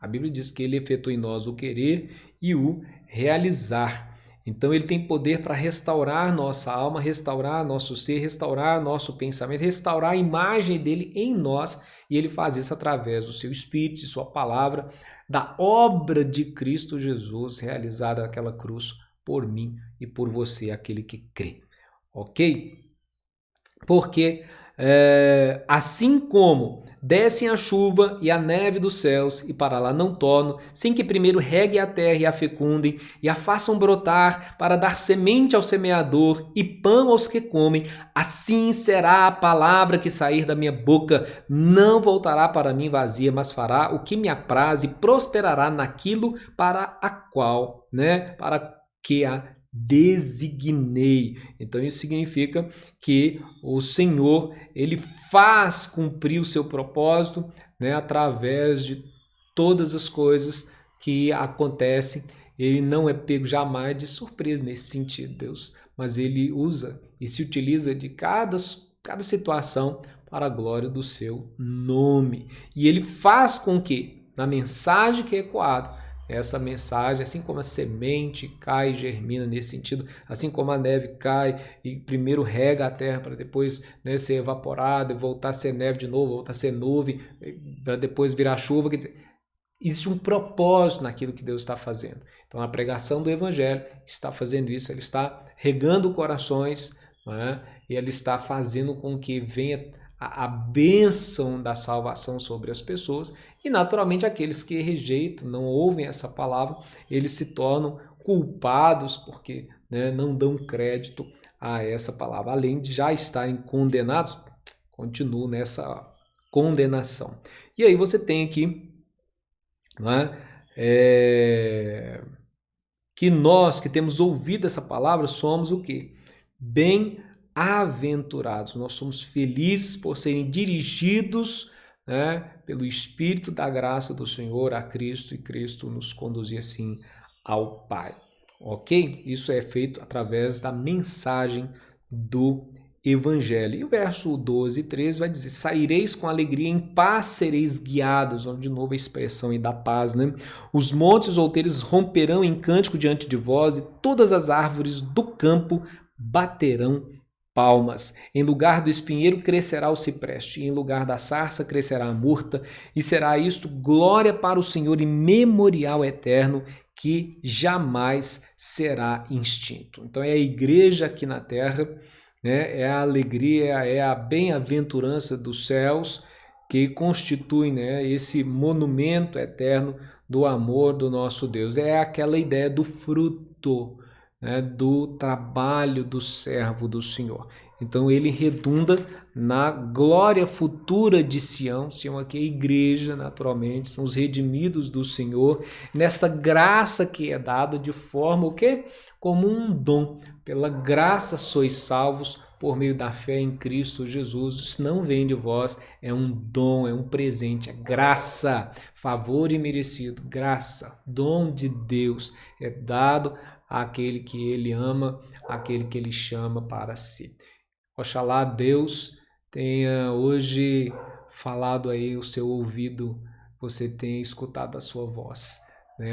A Bíblia diz que Ele efetua em nós o querer e o realizar. Então Ele tem poder para restaurar nossa alma, restaurar nosso ser, restaurar nosso pensamento, restaurar a imagem dEle em nós, e Ele faz isso através do seu Espírito, de sua palavra, da obra de Cristo Jesus realizada naquela cruz por mim e por você, aquele que crê. Ok? Porque assim como descem a chuva e a neve dos céus e para lá não tornam, sem que primeiro reguem a terra e a fecundem e a façam brotar para dar semente ao semeador e pão aos que comem, assim será a palavra que sair da minha boca, não voltará para mim vazia, mas fará o que me apraz e prosperará naquilo para a qual, para que a designei. Então isso significa que o Senhor, Ele faz cumprir o seu propósito, através de todas as coisas que acontecem. Ele não é pego jamais de surpresa nesse sentido, Deus, mas Ele usa e se utiliza de cada situação para a glória do seu nome. E Ele faz com que, na mensagem que é ecoada, essa mensagem, assim como a semente cai e germina nesse sentido, assim como a neve cai e primeiro rega a terra para depois ser evaporada, voltar a ser neve de novo, voltar a ser nuvem, para depois virar chuva. Quer dizer, existe um propósito naquilo que Deus está fazendo. Então a pregação do Evangelho está fazendo isso, ele está regando corações, e ele está fazendo com que venha a bênção da salvação sobre as pessoas, e naturalmente aqueles que rejeitam, não ouvem essa palavra, eles se tornam culpados porque não dão crédito a essa palavra. Além de já estarem condenados, continuam nessa condenação. E aí você tem aqui que nós que temos ouvido essa palavra somos o quê? Bem-aventurados. Nós somos felizes por serem dirigidos pelo Espírito da graça do Senhor a Cristo, e Cristo nos conduzir assim ao Pai. Ok? Isso é feito através da mensagem do Evangelho. E o verso 12 e 13 vai dizer: saireis com alegria, em paz sereis guiados. Onde de novo a expressão aí da paz, Os montes outeiros romperão em cântico diante de vós, e todas as árvores do campo baterão palmas. Em lugar do espinheiro crescerá o cipreste, e em lugar da sarça crescerá a murta, e será isto glória para o Senhor e memorial eterno que jamais será extinto. Então é a igreja aqui na terra, é a alegria, é a bem-aventurança dos céus que constitui esse monumento eterno do amor do nosso Deus. É aquela ideia do fruto, do trabalho do servo do Senhor. Então ele redunda na glória futura de Sião. Sião aqui é a igreja, naturalmente, são os redimidos do Senhor, nesta graça que é dada de forma o quê? Como um dom. Pela graça sois salvos por meio da fé em Cristo Jesus. Isso não vem de vós, é um dom, é um presente, é graça, favor imerecido, graça, dom de Deus, é dado àquele que Ele ama, àquele que Ele chama para si. Oxalá Deus tenha hoje falado aí o seu ouvido, você tenha escutado a sua voz,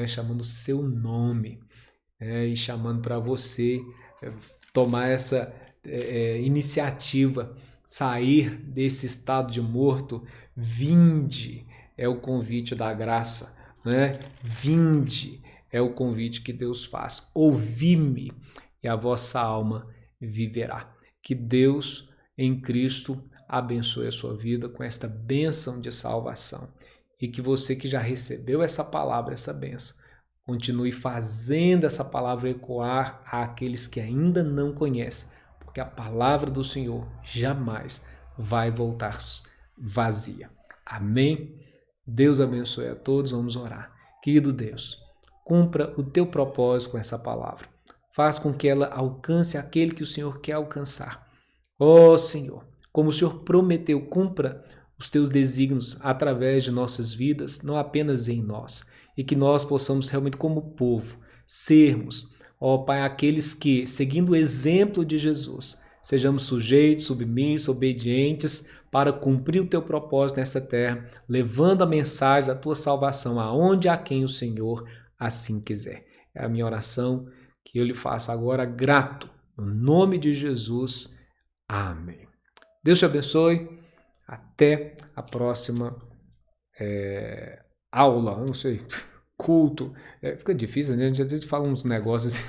chamando o seu nome, e chamando para você tomar essa iniciativa, sair desse estado de morto. Vinde é o convite da graça, Vinde é o convite que Deus faz. Ouvi-me e a vossa alma viverá. Que Deus em Cristo abençoe a sua vida com esta bênção de salvação, e que você que já recebeu essa palavra, essa bênção, Continue fazendo essa palavra ecoar àqueles que ainda não conhecem, porque a palavra do Senhor jamais vai voltar vazia. Amém? Deus abençoe a todos, vamos orar. Querido Deus, cumpra o teu propósito com essa palavra. Faz com que ela alcance aquele que o Senhor quer alcançar. Ó Senhor, como o Senhor prometeu, cumpra os teus desígnios através de nossas vidas, não apenas em nós, e que nós possamos realmente como povo sermos, ó Pai, aqueles que, seguindo o exemplo de Jesus, sejamos sujeitos, submissos, obedientes para cumprir o teu propósito nessa terra, levando a mensagem da tua salvação aonde a quem o Senhor assim quiser. É a minha oração que eu lhe faço agora grato, no nome de Jesus. Amém. Deus te abençoe. Até a próxima aula, não sei, culto. Fica difícil, né? A gente às vezes fala uns negócios assim.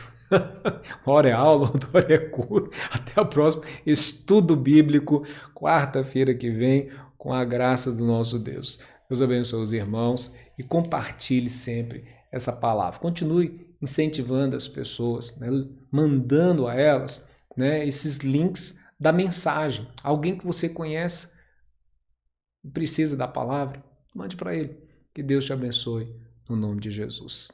Uma hora é aula, outra hora é culto. Até a próxima. Estudo bíblico, quarta-feira que vem, com a graça do nosso Deus. Deus abençoe os irmãos e compartilhe sempre essa palavra. Continue incentivando as pessoas, né? Mandando a elas, né, esses links da mensagem. Alguém que você conhece precisa da palavra, mande para ele. Que Deus te abençoe, no nome de Jesus.